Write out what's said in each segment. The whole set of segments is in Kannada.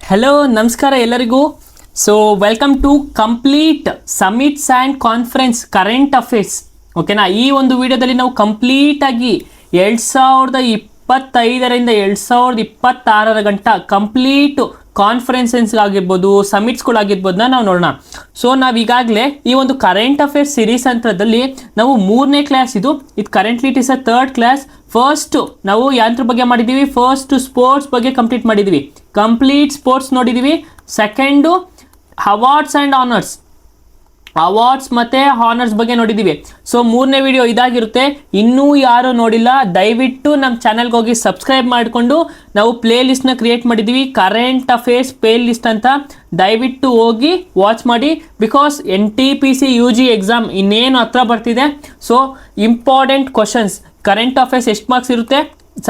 ಹಲೋ ನಮಸ್ಕಾರ ಎಲ್ಲರಿಗೂ. So welcome to complete summits and conference current affairs. ಓಕೆನಾ, ಈ ಒಂದು ವಿಡಿಯೋದಲ್ಲಿ ನಾವು ಕಂಪ್ಲೀಟಾಗಿ 2025ರಿಂದ 2026 ಗಂಟ ಕಂಪ್ಲೀಟ್ ಕಾನ್ಫರೆನ್ಸಸ್ಗಾಗಿರ್ಬೋದು, ಸಮಿಟ್ಸ್ಗಳಾಗಿರ್ಬೋದನ್ನ ನಾವು ನೋಡೋಣ. ಸೊ ನಾವು ಈಗಾಗಲೇ ಈ ಒಂದು ಕರೆಂಟ್ ಅಫೇರ್ಸ್ ಸಿರೀಸ್ ಅಂತರದಲ್ಲಿ ನಾವು 3ನೇ ಕ್ಲಾಸ್ ಇದು currently it is a 3rd class. First ನಾವು ಯಾಂತ್ರ ಬಗ್ಗೆ ಮಾಡಿದ್ದೀವಿ, ಫಸ್ಟ್ ಸ್ಪೋರ್ಟ್ಸ್ ಬಗ್ಗೆ ಕಂಪ್ಲೀಟ್ ಮಾಡಿದ್ದೀವಿ, ಕಂಪ್ಲೀಟ್ ಸ್ಪೋರ್ಟ್ಸ್ ನೋಡಿದ್ದೀವಿ. Second awards and honours, awards ಮತ್ತು ಹಾನರ್ಸ್ ಬಗ್ಗೆ ನೋಡಿದ್ದೀವಿ. ಸೊ 3ನೇ ವಿಡಿಯೋ ಇದಾಗಿರುತ್ತೆ. ಇನ್ನೂ ಯಾರು ನೋಡಿಲ್ಲ ದಯವಿಟ್ಟು ನಮ್ಮ ಚಾನಲ್ಗೆ ಹೋಗಿ ಸಬ್ಸ್ಕ್ರೈಬ್ ಮಾಡಿಕೊಂಡು, ನಾವು ಪ್ಲೇ ಲಿಸ್ಟ್ನ ಕ್ರಿಯೇಟ್ ಮಾಡಿದ್ದೀವಿ ಕರೆಂಟ್ ಅಫೇರ್ಸ್ ಪ್ಲೇ ಲಿಸ್ಟ್ ಅಂತ. ದಯವಿಟ್ಟು ಹೋಗಿ ವಾಚ್ ಮಾಡಿ. ಬಿಕಾಸ್ NTPC UG ಎಕ್ಸಾಮ್ ಇನ್ನೇನು ಹತ್ರ ಬರ್ತಿದೆ. So important questions current affairs ಎಷ್ಟು ಮಾರ್ಕ್ಸ್ ಇರುತ್ತೆ?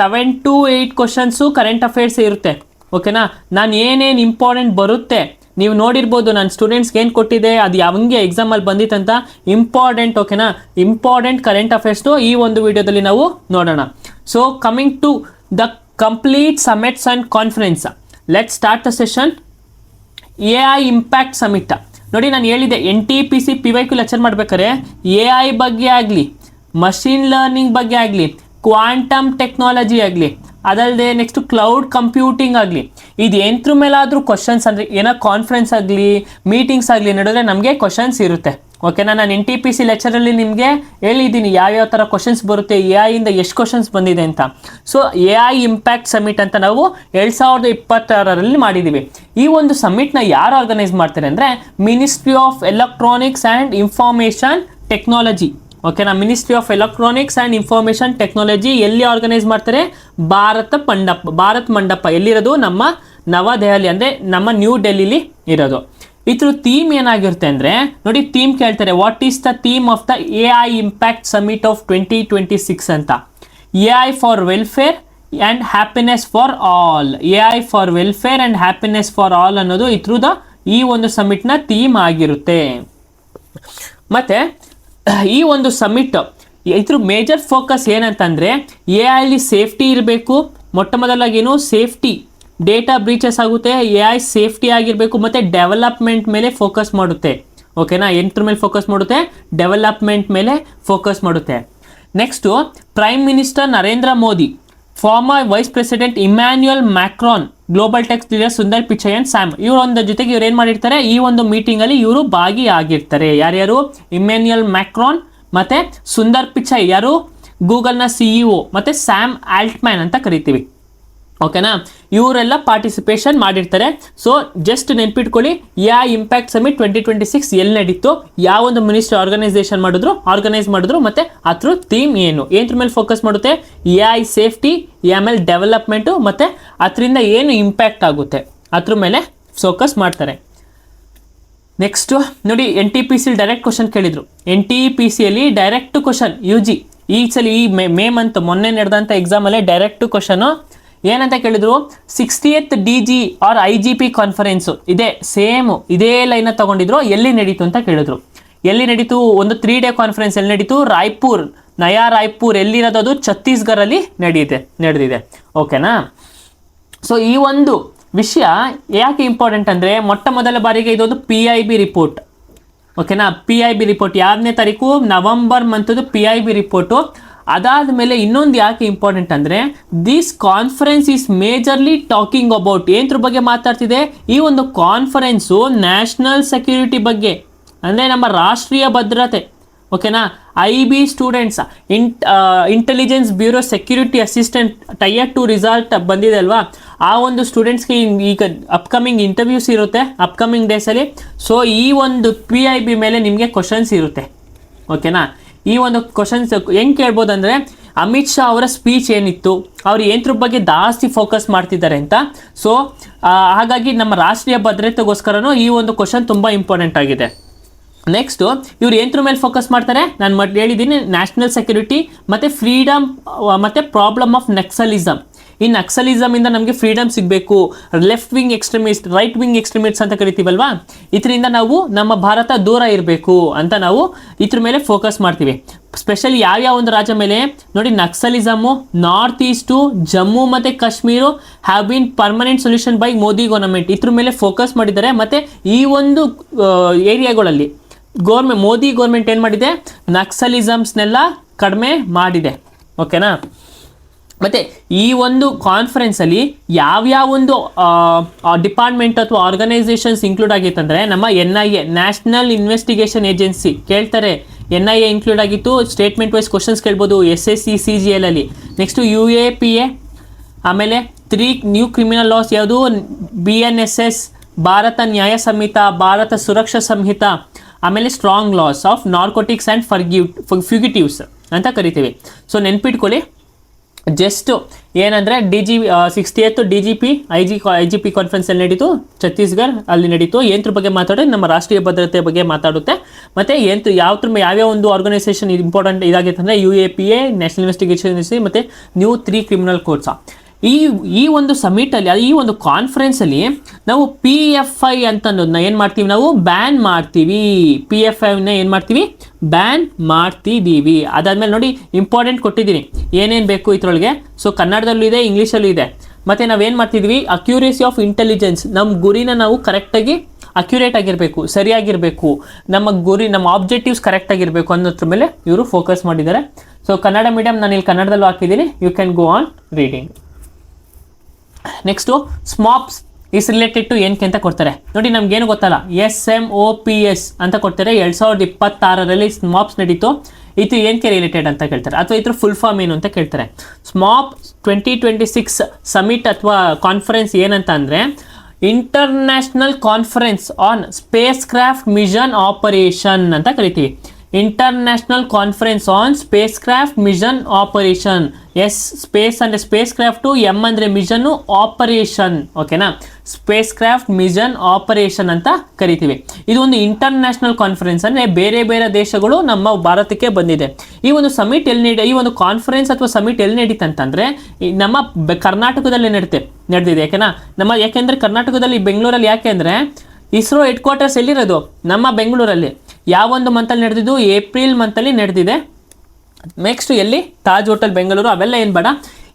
7 to 8 ಕ್ವಶನ್ಸು ಕರೆಂಟ್ ಅಫೇರ್ಸ್ ಇರುತ್ತೆ. ಓಕೆನಾ, ನಾನು ಏನೇನು ಇಂಪಾರ್ಟೆಂಟ್ ಬರುತ್ತೆ ನೀವು ನೋಡಿರ್ಬೋದು. ನಾನು ಸ್ಟೂಡೆಂಟ್ಸ್ಗೆ ಏನು ಕೊಟ್ಟಿದೆ ಅದು ಯಾವಂಗೆ ಎಕ್ಸಾಮಲ್ಲಿ ಬಂದಿತ್ತಂತ ಇಂಪಾರ್ಟೆಂಟ್. ಓಕೆನಾ, ಇಂಪಾರ್ಟೆಂಟ್ ಕರೆಂಟ್ ಅಫೇರ್ಸ್ನು ಈ ಒಂದು ವಿಡಿಯೋದಲ್ಲಿ ನಾವು ನೋಡೋಣ. So coming to the complete summits and conference, let start the session. AI impact summit ನೋಡಿ, ನಾನು ಹೇಳಿದೆ NTPC PYQ ಲೆಕ್ಚರ್ ಮಾಡ್ಬೇಕಾದ್ರೆ AI ಬಗ್ಗೆ ಆಗಲಿ, ಮಷಿನ್ ಲರ್ನಿಂಗ್ ಬಗ್ಗೆ ಆಗಲಿ, ಕ್ವಾಂಟಮ್ ಟೆಕ್ನಾಲಜಿ ಆಗಲಿ, ಅದಲ್ಲದೆ ನೆಕ್ಸ್ಟ್ ಕ್ಲೌಡ್ ಕಂಪ್ಯೂಟಿಂಗ್ ಆಗಲಿ, ಇದು ಎಂತ್ರ ಮೇಲಾದರೂ ಕ್ವಶನ್ಸ್ ಅಂದರೆ ಏನೋ ಕಾನ್ಫರೆನ್ಸ್ ಆಗಲಿ ಮೀಟಿಂಗ್ಸ್ ಆಗಲಿ ನಡೆದ್ರೆ ನಮಗೆ ಕ್ವಶನ್ಸ್ ಇರುತ್ತೆ. ಓಕೆನಾ, ನಾನು NTPC ಲೆಕ್ಚರಲ್ಲಿ ನಿಮಗೆ ಹೇಳಿದ್ದೀನಿ ಯಾವ್ಯಾವ ಥರ ಕ್ವಶನ್ಸ್ ಬರುತ್ತೆ, AI ಎಷ್ಟು ಕ್ವಶನ್ಸ್ ಬಂದಿದೆ ಅಂತ. ಸೊ AI ಇಂಪ್ಯಾಕ್ಟ್ ಸಮಿಟ್ ಅಂತ ನಾವು 2026ರಲ್ಲಿ ಮಾಡಿದ್ದೀವಿ. ಈ ಒಂದು ಸಮಿಟ್ನ ಯಾರು ಆರ್ಗನೈಸ್ ಮಾಡ್ತಾರೆ ಅಂದರೆ ministry of electronics and information technology. ಓಕೆನಾ, ministry of electronics and information technology ಎಲ್ಲಿ ಆರ್ಗನೈಸ್ ಮಾಡ್ತಾರೆ? ಭಾರತ್ ಮಂಡಪ ಎಲ್ಲಿರೋದು? ನಮ್ಮ ನವದೆಹಲಿ, ಅಂದರೆ ನಮ್ಮ ನ್ಯೂ ಡೆಲ್ಲಿಲಿ ಇರೋದು. ಇದ್ರ ಥೀಮ್ ಏನಾಗಿರುತ್ತೆ ಅಂದರೆ ನೋಡಿ, ಥೀಮ್ ಕೇಳ್ತಾರೆ, what is the theme of the AI impact summit of 2026 ಅಂತ. AI for welfare and happiness for all, AI for welfare and happiness for all ಅನ್ನೋದು ಇದ್ರದ ಈ ಒಂದು ಸಮಿಟ್ನ ಥೀಮ್ ಆಗಿರುತ್ತೆ. ಮತ್ತು ಈ ಒಂದು ಸಮಿಟ್ ಇದ್ರ ಮೇಜರ್ ಫೋಕಸ್ ಏನಂತಂದರೆ AI ಸೇಫ್ಟಿ ಇರಬೇಕು. ಮೊಟ್ಟ ಮೊದಲಾಗೇನು ಸೇಫ್ಟಿ, ಡೇಟಾ ಬ್ರೀಚಸ್ ಆಗುತ್ತೆ, AI ಸೇಫ್ಟಿ ಆಗಿರಬೇಕು, ಮತ್ತು ಡೆವಲಪ್ಮೆಂಟ್ ಮೇಲೆ ಫೋಕಸ್ ಮಾಡುತ್ತೆ. ಓಕೆನಾ, ಎಂಟ್ರ ಮೇಲೆ ಫೋಕಸ್ ಮಾಡುತ್ತೆ? ಡೆವಲಪ್ಮೆಂಟ್ ಮೇಲೆ ಫೋಕಸ್ ಮಾಡುತ್ತೆ. Next prime minister Narendra Modi, former vice president Emmanuel Macron, global tech leader Sundar Pichai and Sam, ಇವರೊಂದು ಜೊತೆಗೆ ಇವ್ರು ಏನು ಮಾಡಿರ್ತಾರೆ, ಈ ಒಂದು ಮೀಟಿಂಗಲ್ಲಿ ಇವರು ಭಾಗಿಯಾಗಿರ್ತಾರೆ. ಯಾರ್ಯಾರು? ಇಮ್ಯಾನ್ಯುಯಲ್ ಮ್ಯಾಕ್ರಾನ್ ಮತ್ತು ಸುಂದರ್ ಪಿಚೈ, ಯಾರು? ಗೂಗಲ್ನ CEO, ಮತ್ತು ಸ್ಯಾಮ್ ಆಲ್ಟ್ಮ್ಯಾನ್ ಅಂತ ಕರಿತೀವಿ. ಓಕೆನಾ, ಇವರೆಲ್ಲ ಪಾರ್ಟಿಸಿಪೇಷನ್ ಮಾಡಿರ್ತಾರೆ. ಸೊ ಜಸ್ಟ್ ನೆನ್ಪಿಟ್ಕೊಳ್ಳಿ, AI ಇಂಪ್ಯಾಕ್ಟ್ ಸಮಿಟ್ 2026 ಎಲ್ಲಿ ನಡೀತು, ಯಾವೊಂದು ಮಿನಿಸ್ಟ್ರಿ ಆರ್ಗನೈಸ್ ಮಾಡಿದ್ರು ಮತ್ತು ಅದ್ರ ಥೀಮ್ ಏನು, ಏನ್ರ ಮೇಲೆ ಫೋಕಸ್ ಮಾಡುತ್ತೆ? AI ಸೇಫ್ಟಿ, ಆಮೇಲೆ ಡೆವಲಪ್ಮೆಂಟು, ಮತ್ತು ಅದರಿಂದ ಏನು ಇಂಪ್ಯಾಕ್ಟ್ ಆಗುತ್ತೆ ಅದ್ರ ಮೇಲೆ ಫೋಕಸ್ ಮಾಡ್ತಾರೆ. ನೆಕ್ಸ್ಟು ನೋಡಿ, NTPC ಡೈರೆಕ್ಟ್ ಕ್ವಶನ್ ಕೇಳಿದರು. NTPCಯಲ್ಲಿ ಡೈರೆಕ್ಟ್ ಕ್ವಶನ್ UG ಈ ಸಲ ಈ ಮೇ ಮಂತ್ ಮೊನ್ನೆ ನಡೆದಂಥ ಎಕ್ಸಾಮಲ್ಲೇ ಡೈರೆಕ್ಟ್ ಕ್ವಶನು ಏನಂತ ಕೇಳಿದ್ರು, 60th DG or IGP conference ಇದೇ ಸೇಮು ಇದೇ ಲೈನ ತೊಗೊಂಡಿದ್ರು. ಎಲ್ಲಿ ನಡೀತು ಅಂತ ಕೇಳಿದ್ರು. ಎಲ್ಲಿ ನಡೀತು? ಒಂದು 3 day ಕಾನ್ಫರೆನ್ಸ್ ಎಲ್ಲಿ ನಡೀತು? ನಯಾ ರಾಯ್ಪುರ್ ಎಲ್ಲಿರೋದು? ಅದು ಛತ್ತೀಸ್ಗಢಲ್ಲಿ ನಡೆದಿದೆ. ಓಕೆನಾ, ಸೊ ಈ ಒಂದು ವಿಷಯ ಯಾಕೆ ಇಂಪಾರ್ಟೆಂಟ್ ಅಂದರೆ ಮೊಟ್ಟ ಮೊದಲ ಬಾರಿಗೆ ಇದೊಂದು PIB ರಿಪೋರ್ಟ್. ಓಕೆನಾ, PIB ರಿಪೋರ್ಟ್ 2ನೇ ತಾರೀಕು ನವಂಬರ್ ಮಂತದ್ದು PIB ರಿಪೋರ್ಟು. ಅದಾದ ಮೇಲೆ ಇನ್ನೊಂದು ಯಾಕೆ ಇಂಪಾರ್ಟೆಂಟ್ ಅಂದರೆ this conference is majorly talking about ಏನ್ರ ಬಗ್ಗೆ ಮಾತಾಡ್ತಿದೆ? ಈ ಒಂದು ಕಾನ್ಫರೆನ್ಸು ನ್ಯಾಷನಲ್ ಸೆಕ್ಯೂರಿಟಿ ಬಗ್ಗೆ, ಅಂದರೆ ನಮ್ಮ ರಾಷ್ಟ್ರೀಯ ಭದ್ರತೆ. ಓಕೆನಾ, IB students intelligence bureau security assistant Tier 2 result ಬಂದಿದೆ ಅಲ್ವಾ, ಆ ಒಂದು ಸ್ಟೂಡೆಂಟ್ಸ್ಗೆ ಈಗ ಅಪ್ಕಮಿಂಗ್ ಇಂಟರ್ವ್ಯೂಸ್ ಇರುತ್ತೆ ಅಪ್ಕಮಿಂಗ್ ಡೇಸಲ್ಲಿ. ಸೊ ಈ ಒಂದು PIB ಮೇಲೆ ನಿಮಗೆ ಕ್ವಶನ್ಸ್ ಇರುತ್ತೆ. ಓಕೆನಾ, ಈ ಒಂದು ಕ್ವಶನ್ಸ್ ಹೆಂಗೆ ಕೇಳ್ಬೋದು ಅಂದರೆ ಅಮಿತ್ ಶಾ ಅವರ ಸ್ಪೀಚ್ ಏನಿತ್ತು, ಅವ್ರು ಏನರ ಬಗ್ಗೆ ಜಾಸ್ತಿ ಫೋಕಸ್ ಮಾಡ್ತಿದ್ದಾರೆ ಅಂತ. ಸೊ ಹಾಗಾಗಿ ನಮ್ಮ ರಾಷ್ಟ್ರೀಯ ಭದ್ರತೆಗೋಸ್ಕರನೂ ಈ ಒಂದು ಕ್ವಶನ್ ತುಂಬ ಇಂಪಾರ್ಟೆಂಟ್ ಆಗಿದೆ. ನೆಕ್ಸ್ಟು ಇವ್ರು ಏನರ ಮೇಲೆ ಫೋಕಸ್ ಮಾಡ್ತಾರೆ? ನಾನು ಹೇಳಿದ್ದೀನಿ ನ್ಯಾಷನಲ್ ಸೆಕ್ಯೂರಿಟಿ ಮತ್ತು ಫ್ರೀಡಮ್ ಮತ್ತು ಪ್ರಾಬ್ಲಮ್ ಆಫ್ ನಕ್ಸಲಿಸಮ್. ಈ ನಕ್ಸಲಿಸಮ್ ಇಂದ ನಮಗೆ ಫ್ರೀಡಮ್ ಸಿಗಬೇಕು, left wing extremist, right wing extremist ಅಂತ ಕರಿತೀವಲ್ವಾ, ಇದರಿಂದ ನಾವು ನಮ್ಮ ಭಾರತ ದೂರ ಇರಬೇಕು ಅಂತ ನಾವು ಇದ್ರ ಮೇಲೆ ಫೋಕಸ್ ಮಾಡ್ತೀವಿ. ಸ್ಪೆಷಲಿ ಯಾವ್ಯಾವ ಒಂದು ರಾಜ್ಯ ಮೇಲೆ ನೋಡಿ, ನಕ್ಸಲಿಸಮು ನಾರ್ತ್ ಈಸ್ಟು, ಜಮ್ಮು ಮತ್ತು Kashmir have been permanent solution by Modi government, ಇದ್ರ ಮೇಲೆ ಫೋಕಸ್ ಮಾಡಿದ್ದಾರೆ. ಮತ್ತು ಈ ಒಂದು ಏರಿಯಾಗಳಲ್ಲಿ ಮೋದಿ ಗೌರ್ಮೆಂಟ್ ಏನು ಮಾಡಿದೆ, ನಕ್ಸಲಿಸಮ್ಸ್ನೆಲ್ಲ ಕಡಿಮೆ ಮಾಡಿದೆ. ಓಕೆನಾ. ಮತ್ತು ಈ ಒಂದು ಕಾನ್ಫರೆನ್ಸಲ್ಲಿ ಯಾವ್ಯಾವ ಒಂದು ಡಿಪಾರ್ಟ್ಮೆಂಟ್ ಅಥವಾ ಆರ್ಗನೈಸೇಷನ್ಸ್ ಇನ್ಕ್ಲೂಡ್ ಆಗಿತ್ತಂದರೆ, ನಮ್ಮ NIA ನ್ಯಾಷನಲ್ ಇನ್ವೆಸ್ಟಿಗೇಷನ್ ಏಜೆನ್ಸಿ ಕೇಳ್ತಾರೆ, NIA ಇನ್ಕ್ಲೂಡ್ ಆಗಿತ್ತು. ಸ್ಟೇಟ್ಮೆಂಟ್ ವೈಸ್ ಕ್ವಶನ್ಸ್ ಕೇಳ್ಬೋದು SSC CGL ಅಲ್ಲಿ. ನೆಕ್ಸ್ಟು UAPA, ಆಮೇಲೆ 3 ನ್ಯೂ ಕ್ರಿಮಿನಲ್ ಲಾಸ್ ಯಾವುದು, BNSS, ಭಾರತ ನ್ಯಾಯ ಸಂಹಿತ, ಭಾರತ ಸುರಕ್ಷಾ ಸಂಹಿತ, ಆಮೇಲೆ strong laws of narcotics and fugitives ಅಂತ ಕರಿತೀವಿ. ಸೊ ನೆನ್ಪಿಟ್ಕೊಳ್ಳಿ, ಜಸ್ಟ್ ಏನಂದರೆ DG60th DGP IGP ಕಾನ್ಫರೆನ್ಸ್ ಅಲ್ಲಿ ನಡೀತು, ಛತ್ತೀಸ್ಗಢ ಅಲ್ಲಿ ನಡೀತು. ಏನ್ರ ಬಗ್ಗೆ ಮಾತಾಡಿದ್ರೆ ನಮ್ಮ ರಾಷ್ಟ್ರೀಯ ಭದ್ರತೆ ಬಗ್ಗೆ ಮಾತಾಡುತ್ತೆ. ಮತ್ತು ಯಾವ್ಯಾವ ಒಂದು ಆರ್ಗನೈಸೇಷನ್ ಇಂಪಾರ್ಟೆಂಟ್ ಇದಾಗಿತ್ತು ಅಂದರೆ UAPA ನ್ಯಾಷನಲ್ ಇನ್ವೆಸ್ಟಿಗೇಷನ್ ಏಜೆನ್ಸಿ ಮತ್ತು ನ್ಯೂ 3 ಕ್ರಿಮಿನಲ್ ಕೋರ್ಟ್ಸ್. ಈ ಒಂದು ಸಮಿಟಲ್ಲಿ, ಈ ಒಂದು ಕಾನ್ಫರೆನ್ಸಲ್ಲಿ ನಾವು PFI ಅಂತ ಅನ್ನೋದನ್ನ ಏನು ಮಾಡ್ತೀವಿ, ನಾವು ಬ್ಯಾನ್ ಮಾಡ್ತೀವಿ. PFIನ ಏನು ಮಾಡ್ತೀವಿ, ಬ್ಯಾನ್ ಮಾಡ್ತಿದ್ದೀವಿ. ಅದಾದಮೇಲೆ ನೋಡಿ, ಇಂಪಾರ್ಟೆಂಟ್ ಕೊಟ್ಟಿದ್ದೀನಿ ಏನೇನು ಬೇಕು ಇದರೊಳಗೆ. ಸೊ ಕನ್ನಡದಲ್ಲೂ ಇದೆ, ಇಂಗ್ಲೀಷಲ್ಲೂ ಇದೆ. ಮತ್ತು ನಾವೇನು ಮಾಡ್ತಿದ್ವಿ, ಅಕ್ಯುರೇಸಿ ಆಫ್ ಇಂಟೆಲಿಜೆನ್ಸ್, ನಮ್ಮ ಗುರಿನ ನಾವು ಕರೆಕ್ಟಾಗಿ ಅಕ್ಯುರೇಟ್ ಆಗಿರಬೇಕು, ಸರಿಯಾಗಿರಬೇಕು, ನಮ್ಮ ಗುರಿ, ನಮ್ಮ ಆಬ್ಜೆಕ್ಟಿವ್ಸ್ ಕರೆಕ್ಟಾಗಿರಬೇಕು ಅನ್ನೋದ್ರ ಮೇಲೆ ಇವರು ಫೋಕಸ್ ಮಾಡಿದ್ದಾರೆ. ಸೊ ಕನ್ನಡ ಮೀಡಿಯಮ್ ನಾನು ಇಲ್ಲಿ ಕನ್ನಡದಲ್ಲೂ ಹಾಕಿದ್ದೀನಿ, you can go on reading. Next smaps is related to ಏನಕ್ಕೆ ಅಂತ ಕೊಡ್ತಾರೆ ನೋಡಿ, ನಮ್ಗೇನು ಗೊತ್ತಲ್ಲ, SMOPS ಅಂತ ಕೊಡ್ತಾರೆ. 2026ರಲ್ಲಿ ಸ್ಮಾಪ್ಸ್ ನಡೀತು. ಇದು ಏನಕ್ಕೆ ರಿಲೇಟೆಡ್ ಅಂತ ಕೇಳ್ತಾರೆ, ಅಥವಾ ಇದ್ರ ಫುಲ್ ಫಾರ್ಮ್ ಏನು ಅಂತ ಕೇಳ್ತಾರೆ. ಸ್ಮಾಪ್ 2026 ಸಮಿಟ್ ಅಥವಾ ಕಾನ್ಫರೆನ್ಸ್ ಏನಂತ ಅಂದರೆ, international conference on spacecraft mission operation ಅಂತ ಕರಿತೀವಿ. International conference on spacecraft mission operation. Space ಅಂದರೆ ಸ್ಪೇಸ್ ಕ್ರಾಫ್ಟು, M ಅಂದರೆ ಮಿಷನ್ನು, ಆಪರೇಷನ್. ಓಕೆನಾ. ಸ್ಪೇಸ್ ಕ್ರಾಫ್ಟ್ ಮಿಷನ್ ಆಪರೇಷನ್ ಅಂತ ಕರಿತೀವಿ. ಇದು ಒಂದು ಇಂಟರ್ನ್ಯಾಷನಲ್ ಕಾನ್ಫರೆನ್ಸ್, ಅಂದರೆ ಬೇರೆ ಬೇರೆ ದೇಶಗಳು ನಮ್ಮ ಭಾರತಕ್ಕೆ ಬಂದಿದೆ. ಈ ಒಂದು ಸಮಿಟ್ ಈ ಒಂದು ಕಾನ್ಫರೆನ್ಸ್ ಅಥವಾ ಸಮಿಟ್ ಎಲ್ಲಿ ನಡೀತೆ ಅಂತಂದರೆ, ನಮ್ಮ ಕರ್ನಾಟಕದಲ್ಲಿ ನಡೆದಿದೆ. ಯಾಕೆಂದರೆ ಕರ್ನಾಟಕದಲ್ಲಿ ಬೆಂಗಳೂರಲ್ಲಿ, ಯಾಕೆಂದರೆ ಇಸ್ರೋ ಹೆಡ್ ಕ್ವಾರ್ಟರ್ಸ್ ಎಲ್ಲಿರೋದು, ನಮ್ಮ ಬೆಂಗಳೂರಲ್ಲಿ. ಯಾವೊಂದು ಮಂತಲ್ಲಿ ನಡೆದಿದ್ದು, ಏಪ್ರಿಲ್ ಮಂತಲ್ಲಿ ನಡೆದಿದೆ. ನೆಕ್ಸ್ಟ್ ಎಲ್ಲಿ, ತಾಜ್ ಹೋಟೆಲ್ ಬೆಂಗಳೂರು. ಅವೆಲ್ಲ ಏನು ಬೇಡ.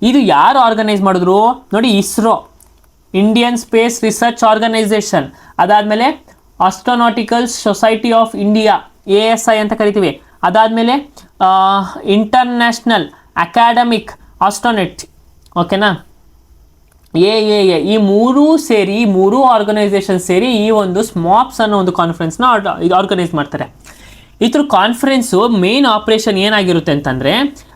ಇದು ಯಾರು ಆರ್ಗನೈಸ್ ಮಾಡಿದ್ರು ನೋಡಿ, ISRO, Indian space research organisation. ಅದಾದಮೇಲೆ astronautical society of India, ASI ಅಂತ ಕರಿತೀವಿ. ಅದಾದಮೇಲೆ ಇಂಟರ್ನ್ಯಾಷನಲ್ ಅಕಾಡೆಮಿಕ್ ಆಸ್ಟ್ರೋನೆಟ್. ಓಕೆನಾ. AAA. ಈ ಮೂರು ಆರ್ಗನೈಸೇಷನ್ ಸೇರಿ ಈ ಒಂದು ಸ್ಮಾಪ್ಸ್ ಅನ್ನೋ ಒಂದು ಕಾನ್ಫರೆನ್ಸ್ನ ಆರ್ಗನೈಸ್ ಮಾಡ್ತಾರೆ. ಇದ್ರ ಕಾನ್ಫರೆನ್ಸು ಮೇನ್ ಆಪರೇಷನ್ ಏನಾಗಿರುತ್ತೆ ಅಂತಂದರೆ,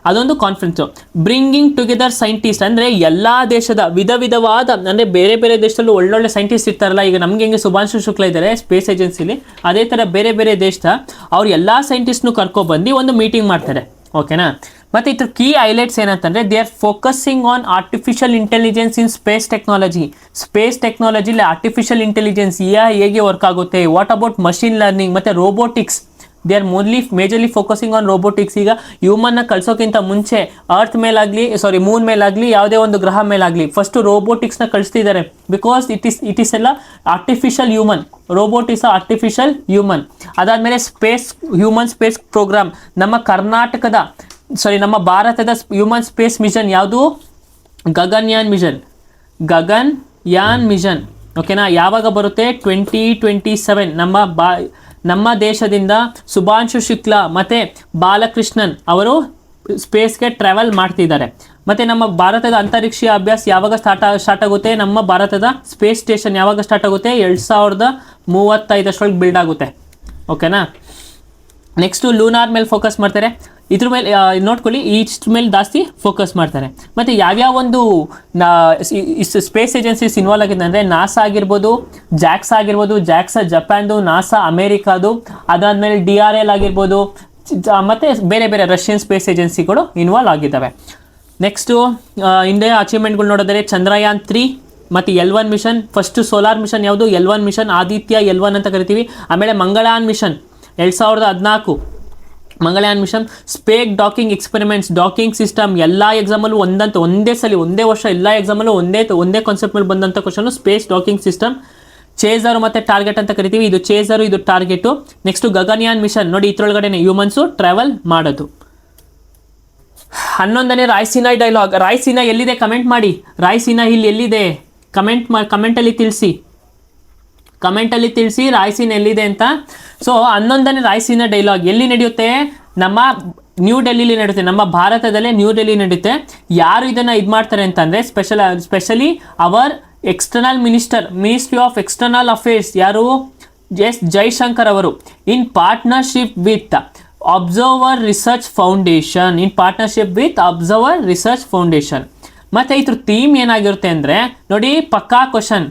ಅದೊಂದು ಕಾನ್ಫರೆನ್ಸು ಬ್ರಿಂಗಿಂಗ್ ಟುಗೆದರ್ ಸೈಂಟಿಸ್ಟ್, ಅಂದರೆ ಎಲ್ಲ ದೇಶದ ವಿಧವಾದ, ಅಂದರೆ ಬೇರೆ ಬೇರೆ ದೇಶದಲ್ಲೂ ಒಳ್ಳೊಳ್ಳೆ ಸೈಂಟಿಸ್ಟ್ ಇರ್ತಾರಲ್ಲ. ಈಗ ನಮಗೆ ಹೆಂಗೆ ಸುಭಾಂಶು ಶುಕ್ಲಾ ಇದ್ದಾರೆ ಸ್ಪೇಸ್ ಏಜೆನ್ಸಿಲಿ, ಅದೇ ಥರ ಬೇರೆ ಬೇರೆ ದೇಶದ ಅವ್ರು ಎಲ್ಲ ಸೈಂಟಿಸ್ಟ್ನು ಕರ್ಕೊಬಂದು ಒಂದು ಮೀಟಿಂಗ್ ಮಾಡ್ತಾರೆ. ಓಕೆನಾ. ಮತ್ತು ಇದ್ರ ಕೀ ಹೈಲೈಟ್ಸ್ ಏನಂತಂದರೆ, they are focusing on artificial intelligence in space technology. Space ಟೆಕ್ನಾಲಜಿಲಿ ಆರ್ಟಿಫಿಷಿಯಲ್ ಇಂಟೆಲಿಜೆನ್ಸ್ ಹೇಗೆ ವರ್ಕ್ ಆಗುತ್ತೆ, ವಾಟ್ ಅಬೌಟ್ ಮಷಿನ್ ಲರ್ನಿಂಗ್ ಮತ್ತು robotics. They are majorly focusing on robotics. ಈಗ ಹ್ಯೂಮನ್ನ ಕಳಿಸೋಕ್ಕಿಂತ ಮುಂಚೆ ಮೂನ್ ಮೇಲಾಗಲಿ ಯಾವುದೇ ಒಂದು ಗ್ರಹ ಮೇಲಾಗಲಿ ಫಸ್ಟು ರೋಬೋಟಿಕ್ಸ್ನ ಕಳಿಸ್ತಿದ್ದಾರೆ. ಬಿಕಾಸ್ ಇಟ್ ಈಸ್ ಎಲ್ಲ artificial human. Robot is artificial human. ಅದಾದಮೇಲೆ ಹ್ಯೂಮನ್ ಸ್ಪೇಸ್ ಪ್ರೋಗ್ರಾಮ್. ನಮ್ಮ ಭಾರತದ ಹ್ಯೂಮನ್ ಸ್ಪೇಸ್ ಮಿಷನ್ ಯಾವುದು, ಗಗನ್ಯಾನ್ ಮಿಷನ್. ಓಕೆನಾ. ಯಾವಾಗ ಬರುತ್ತೆ, 2027. ನಮ್ಮ ದೇಶದಿಂದ ಸುಭಾಂಶು ಶುಕ್ಲಾ ಮತ್ತು ಬಾಲಕೃಷ್ಣನ್ ಅವರು ಸ್ಪೇಸ್ಗೆ ಟ್ರಾವೆಲ್ ಮಾಡ್ತಿದ್ದಾರೆ. ಮತ್ತು ನಮ್ಮ ಭಾರತದ ಅಂತರಿಕ್ಷೀಯ ಅಭ್ಯಾಸ ಯಾವಾಗ ಸ್ಟಾರ್ಟ್ ಆಗುತ್ತೆ, ನಮ್ಮ ಭಾರತದ ಸ್ಪೇಸ್ ಸ್ಟೇಷನ್ ಯಾವಾಗ ಸ್ಟಾರ್ಟ್ ಆಗುತ್ತೆ, 2035 ಬಿಲ್ಡ್ ಆಗುತ್ತೆ. ಓಕೆನಾ. ನೆಕ್ಸ್ಟು ಲೂನಾರ್ ಮೇಲೆ ಫೋಕಸ್ ಮಾಡ್ತಾರೆ. ಇದ್ರ ಮೇಲೆ ನೋಡ್ಕೊಳ್ಳಿ, ಇಷ್ಟ್ರ ಮೇಲೆ ಜಾಸ್ತಿ ಫೋಕಸ್ ಮಾಡ್ತಾರೆ. ಮತ್ತು ಯಾವ್ಯಾವ ಒಂದು ಸ್ಪೇಸ್ ಏಜೆನ್ಸೀಸ್ ಇನ್ವಾಲ್ವ್ ಆಗಿದೆ ಅಂದರೆ, ನಾಸಾ ಆಗಿರ್ಬೋದು, ಜಾಕ್ಸಾ ಜಪಾನ್ದು, ನಾಸಾ ಅಮೇರಿಕಾದು, ಅದಾದಮೇಲೆ DRL ಆಗಿರ್ಬೋದು, ಮತ್ತು ಬೇರೆ ಬೇರೆ ರಷ್ಯನ್ ಸ್ಪೇಸ್ ಏಜೆನ್ಸಿಗಳು ಇನ್ವಾಲ್ವ್ ಆಗಿದ್ದಾವೆ. ನೆಕ್ಸ್ಟು ಇಂಡಿಯಾ ಅಚೀವ್ಮೆಂಟ್ಗಳು ನೋಡಿದರೆ, ಚಂದ್ರಯಾನ್ 3 ಮತ್ತು L1 mission. First solar mission ಯಾವುದು, L1 ಮಿಷನ್, ಆದಿತ್ಯ L1 ಅಂತ ಕರಿತೀವಿ. ಆಮೇಲೆ Mangalyaan mission 2014. Mangalyaan mission. Space docking experiments, docking system ಎಲ್ಲ ಎಕ್ಸಾಮಲ್ಲೂ ಒಂದೇ ವರ್ಷ ಎಲ್ಲ ಎಕ್ಸಾಮಲ್ಲೂ ಒಂದೇ ಕಾನ್ಸೆಪ್ಟ್ ಮೇಲೆ ಬಂದಂಥ question space docking system. Chaser ಮತ್ತು ಟಾರ್ಗೆಟ್ ಅಂತ ಕರಿತೀವಿ, ಇದು ಚೇಸರು, ಇದು ಟಾರ್ಗೆಟು. ನೆಕ್ಸ್ಟ್ ಗಗನಯಾನ್ ಮಿಷನ್ ನೋಡಿ, ಇದ್ರೊಳಗಡೆ ಹ್ಯೂಮನ್ಸು ಟ್ರಾವೆಲ್ ಮಾಡೋದು. 11ನೇ ರಾಯ್ಸೀನಾ ಡೈಲಾಗ್. ರಾಯ್ಸೀನಾ ಎಲ್ಲಿದೆ ಕಮೆಂಟ್ ಮಾಡಿ. ರಾಯ್ಸೀನಾ ಹಿಲ್ ಎಲ್ಲಿದೆ ಕಮೆಂಟಲ್ಲಿ ತಿಳಿಸಿ ರಾಯ್ಸೀನಾ ಎಲ್ಲಿದೆ ಅಂತ. ಸೊ 11ನೇ ರಾಯ್ಸೀನಾ ಡೈಲಾಗ್ ಎಲ್ಲಿ ನಡೆಯುತ್ತೆ? ನಮ್ಮ ನ್ಯೂ ಡೆಲ್ಲಿಲಿ ನಡೆಯುತ್ತೆ, ನಮ್ಮ ಭಾರತದಲ್ಲೇ ನ್ಯೂ ಡೆಲ್ಲಿ ನಡೆಯುತ್ತೆ. ಯಾರು ಇದನ್ನು ಇದು ಮಾಡ್ತಾರೆ ಅಂತಂದರೆ specially our external ministry of external affairs, ಯಾರು? ಎಸ್ ಜೈಶಂಕರ್ ಅವರು, in partnership with observer research foundation. ಮತ್ತು ಇದ್ರ ಥೀಮ್ ಏನಾಗಿರುತ್ತೆ ಅಂದರೆ ನೋಡಿ, ಪಕ್ಕಾ ಕ್ವಶನ್.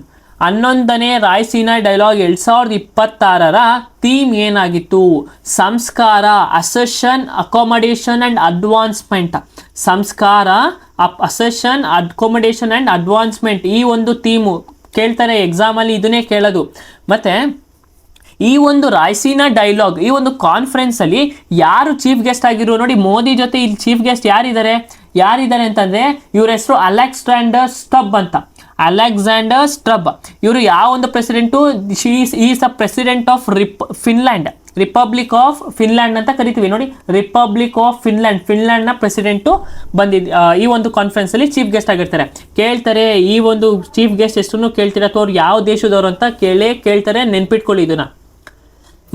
11ನೇ ರಾಯ್ಸೀನಾ ಡೈಲಾಗ್ 2026 ಥೀಮ್ ಏನಾಗಿತ್ತು? ಸಂಸ್ಕಾರ, ಅಸೆಷನ್, ಅಕೊಮಡೇಷನ್ ಆ್ಯಂಡ್ ಅಡ್ವಾನ್ಸ್ಮೆಂಟ್. ಸಂಸ್ಕಾರ, ಅಸೆಷನ್, ಅಕೊಮಡೇಷನ್ ಆ್ಯಂಡ್ ಅಡ್ವಾನ್ಸ್ಮೆಂಟ್, ಈ ಒಂದು ಥೀಮು ಕೇಳ್ತಾರೆ ಎಕ್ಸಾಮಲ್ಲಿ, ಇದನ್ನೇ ಕೇಳೋದು. ಮತ್ತು ಈ ಒಂದು ರಾಯ್ಸೀನಾ ಡೈಲಾಗ್, ಈ ಒಂದು ಕಾನ್ಫರೆನ್ಸಲ್ಲಿ ಯಾರು ಚೀಫ್ ಗೆಸ್ಟ್ ಆಗಿರೋ ನೋಡಿ, ಮೋದಿ ಜೊತೆ ಇಲ್ಲಿ ಚೀಫ್ ಗೆಸ್ಟ್ ಯಾರಿದ್ದಾರೆ ಅಂತಂದರೆ ಇವ್ರ ಹೆಸರು ಅಲೆಕ್ಸಾಂಡರ್ ಸ್ಟಬ್. ಇವರು ಯಾವ ಒಂದು president? Is a president of republic of Finland ಅಂತ ಕರಿತೀವಿ ನೋಡಿ, ರಿಪಬ್ಲಿಕ್ ಆಫ್ ಫಿನ್ಲ್ಯಾಂಡ್ನ ಪ್ರೆಸಿಡೆಂಟು ಈ ಒಂದು ಕಾನ್ಫರೆನ್ಸಲ್ಲಿ ಚೀಫ್ ಗೆಸ್ಟ್ ಆಗಿರ್ತಾರೆ. ಕೇಳ್ತಾರೆ ಈ ಒಂದು ಚೀಫ್ ಗೆಸ್ಟ್ ಎಷ್ಟು ಕೇಳ್ತೀರಾ ಅಥವಾ ಅವ್ರು ಯಾವ ದೇಶದವರು ಅಂತ ಕೇಳ್ತಾರೆ, ನೆನ್ಪಿಟ್ಕೊಳ್ಳಿ ಇದನ್ನ.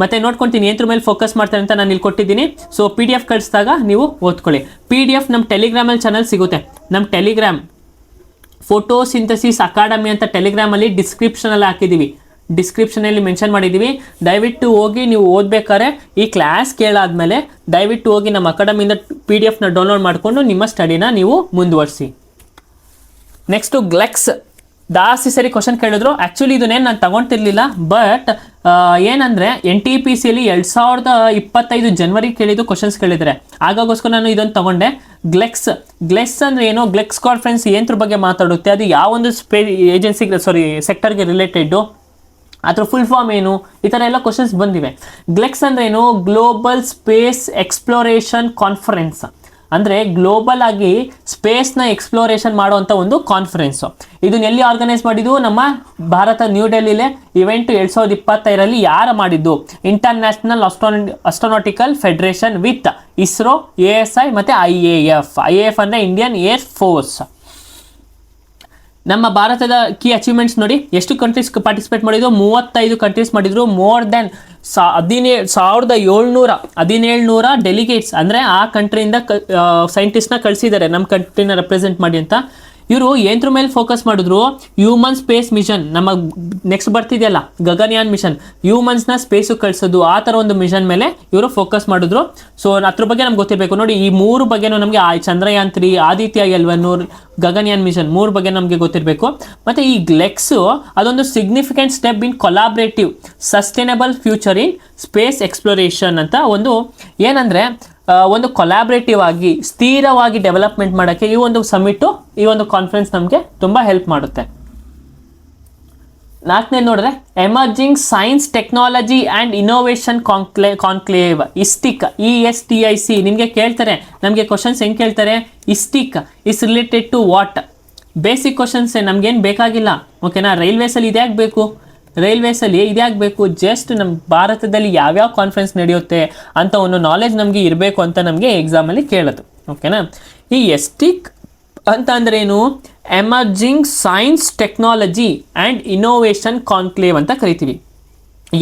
ಮತ್ತೆ ನೋಡ್ಕೊಳ್ತೀನಿ ಏನ್ರ ಮೇಲೆ ಫೋಕಸ್ ಮಾಡ್ತಾರೆ ಅಂತ ನಾನು ಇಲ್ಲಿ ಕೊಟ್ಟಿದ್ದೀನಿ. ಸೊ PDF ಕಳಿಸಿದಾಗ ನೀವು ಓದ್ಕೊಳ್ಳಿ. PDF ನಮ್ಮ ಟೆಲಿಗ್ರಾಮಲ್ಲಿ ಚಾನಲ್ ಸಿಗುತ್ತೆ. ನಮ್ಮ ಟೆಲಿಗ್ರಾಮ್ ಫೋಟೋಸಿಂಥಸಿಸ್ ಅಕಾಡೆಮಿ ಅಂತ ಟೆಲಿಗ್ರಾಮಲ್ಲಿ ಡಿಸ್ಕ್ರಿಪ್ಷನಲ್ಲಿ ಹಾಕಿದ್ದೀವಿ, ಡಿಸ್ಕ್ರಿಪ್ಷನಲ್ಲಿ ಮೆನ್ಷನ್ ಮಾಡಿದ್ದೀವಿ. ದಯವಿಟ್ಟು ಹೋಗಿ ನೀವು ಓದಬೇಕಾದ್ರೆ ಈ ಕ್ಲಾಸ್ ಕೇಳಾದ್ಮೇಲೆ ದಯವಿಟ್ಟು ಹೋಗಿ ನಮ್ಮ ಅಕಾಡೆಮಿಯಿಂದ PDF ಡೌನ್ಲೋಡ್ ಮಾಡಿಕೊಂಡು ನಿಮ್ಮ ಸ್ಟಡಿನ ನೀವು ಮುಂದುವರಿಸಿ. ನೆಕ್ಸ್ಟು ಗ್ಲೆಕ್ಸ್ ಜಾಸ್ತಿ ಸರಿ ಕ್ವಶನ್ ಕೇಳಿದ್ರು. ಆ್ಯಕ್ಚುಲಿ ಇದನ್ನೇನು ನಾನು ತಗೊಳ್ತಿರ್ಲಿಲ್ಲ, ಬಟ್ ಏನಂದರೆ NTPCಯಲ್ಲಿ 2025 ಜನವರಿ ಕೇಳಿದ್ದು ಕ್ವಶನ್ಸ್ ಕೇಳಿದರೆ, ಆಗಾಗೋಸ್ಕರ ನಾನು ಇದನ್ನು ತಗೊಂಡೆ. ಗ್ಲೆಕ್ಸ್ ಅಂದರೆ ಏನು? ಗ್ಲೆಕ್ಸ್ ಕಾನ್ಫರೆನ್ಸ್ ಏನ್ರ ಬಗ್ಗೆ ಮಾತಾಡುತ್ತೆ, ಅದು ಯಾವೊಂದು ಸೆಕ್ಟರ್ಗೆ ರಿಲೇಟೆಡ್ಡು, ಅದ್ರ ಫುಲ್ ಫಾರ್ಮ್ ಏನು, ಈ ಥರ ಎಲ್ಲ ಕ್ವಶನ್ಸ್ ಬಂದಿವೆ. ಗ್ಲೆಕ್ಸ್ ಅಂದರೆ ಏನು? Global space exploration conference. ಅಂದರೆ ಗ್ಲೋಬಲ್ ಆಗಿ ಸ್ಪೇಸ್ನ ಎಕ್ಸ್ಪ್ಲೋರೇಷನ್ ಮಾಡುವಂಥ ಒಂದು ಕಾನ್ಫರೆನ್ಸು. ಇದನ್ನ ಎಲ್ಲಿ ಆರ್ಗನೈಸ್ ಮಾಡಿದ್ದು? ನಮ್ಮ ಭಾರತ ನ್ಯೂ ಡೆಲ್ಲಿಲೇ. ಇವೆಂಟು 2025 ಯಾರು ಮಾಡಿದ್ದು? International astronautical federation with ISRO, ASI ಮತ್ತು IAF ಅಂದರೆ ಇಂಡಿಯನ್ ಏರ್ ಫೋರ್ಸ್. ನಮ್ಮ ಭಾರತದ ಕೀ ಅಚೀವ್ಮೆಂಟ್ಸ್ ನೋಡಿ, ಎಷ್ಟು ಕಂಟ್ರೀಸ್ ಪಾರ್ಟಿಸಿಪೇಟ್ ಮಾಡಿದ್ರು? 35 ಕಂಟ್ರೀಸ್ ಮಾಡಿದ್ರು. ಮೋರ್ ದೆನ್ 1700 ಡೆಲಿಗೇಟ್ಸ್, ಅಂದರೆ ಆ ಕಂಟ್ರಿಯಿಂದ ಸೈಂಟಿಸ್ಟ್ನ ಕಳಿಸಿದ್ದಾರೆ ನಮ್ಮ ಕಂಟ್ರಿನ ರೆಪ್ರೆಸೆಂಟ್ ಮಾಡಿ ಅಂತ. ಇವರು ಏನ್ರ ಮೇಲೆ ಫೋಕಸ್ ಮಾಡಿದ್ರು? ಹ್ಯೂಮನ್ ಸ್ಪೇಸ್ ಮಿಷನ್, ನಮ್ಮ ನೆಕ್ಸ್ಟ್ ಬರ್ತಿದೆಯಲ್ಲ ಗಗನಯಾನ್ ಮಿಷನ್, ಹ್ಯೂಮನ್ಸ್ನ ಸ್ಪೇಸಿಗೆ ಕಳಿಸೋದು, ಆ ಥರ ಒಂದು ಮಿಷನ್ ಮೇಲೆ ಇವರು ಫೋಕಸ್ ಮಾಡಿದ್ರು. ಸೊ ಅದ್ರ ಬಗ್ಗೆ ನಮ್ಗೆ ಗೊತ್ತಿರಬೇಕು ನೋಡಿ. ಈ 3 ಬಗ್ಗೆನೂ ನಮಗೆ ಚಂದ್ರಯಾನ್ 3, ಆದಿತ್ಯ L1, ಗಗನಯಾನ್ ಮಿಷನ್ 3 ಬಗ್ಗೆ ನಮಗೆ ಗೊತ್ತಿರಬೇಕು. ಮತ್ತು ಈ ಗ್ಲೆಕ್ಸು ಅದೊಂದು significant step in collaborative sustainable future in space exploration ಅಂತ ಒಂದು ಏನಂದರೆ ಒಂದು ಕೊಲಾಬ್ರೇಟಿವ್ ಆಗಿ ಸ್ಥಿರವಾಗಿ ಡೆವಲಪ್ಮೆಂಟ್ ಮಾಡೋಕ್ಕೆ ಈ ಒಂದು ಸಮಿಟು, ಈ ಒಂದು ಕಾನ್ಫರೆನ್ಸ್ ನಮಗೆ ತುಂಬ ಹೆಲ್ಪ್ ಮಾಡುತ್ತೆ. 4ನೇ ನೋಡಿದ್ರೆ emerging science technology and innovation conclave, ISTIC, ESTIC. ನಿಮಗೆ ಕೇಳ್ತಾರೆ, ನಮಗೆ ಕ್ವಶನ್ಸ್ ಹೆಂಗೆ ಕೇಳ್ತಾರೆ? ISTIC is related to what? Basic ಕ್ವಶನ್ಸೇ, ನಮಗೇನು ಬೇಕಾಗಿಲ್ಲ, ಓಕೆನಾ? ರೈಲ್ವೇಸಲ್ಲಿ ಇದ್ಯಾಕೆ ಬೇಕು? ಜಸ್ಟ್ ನಮ್ಮ ಭಾರತದಲ್ಲಿ ಯಾವ್ಯಾವ ಕಾನ್ಫರೆನ್ಸ್ ನಡೆಯುತ್ತೆ ಅಂತ ಒಂದು ನಾಲೆಜ್ ನಮಗೆ ಇರಬೇಕು ಅಂತ ನಮಗೆ ಎಕ್ಸಾಮಲ್ಲಿ ಕೇಳೋದು, ಓಕೆನಾ? ಈ ISTIC ಅಂತ ಅಂದ್ರೇನು? Emerging science technology and innovation conclave ಅಂತ ಕರಿತೀವಿ.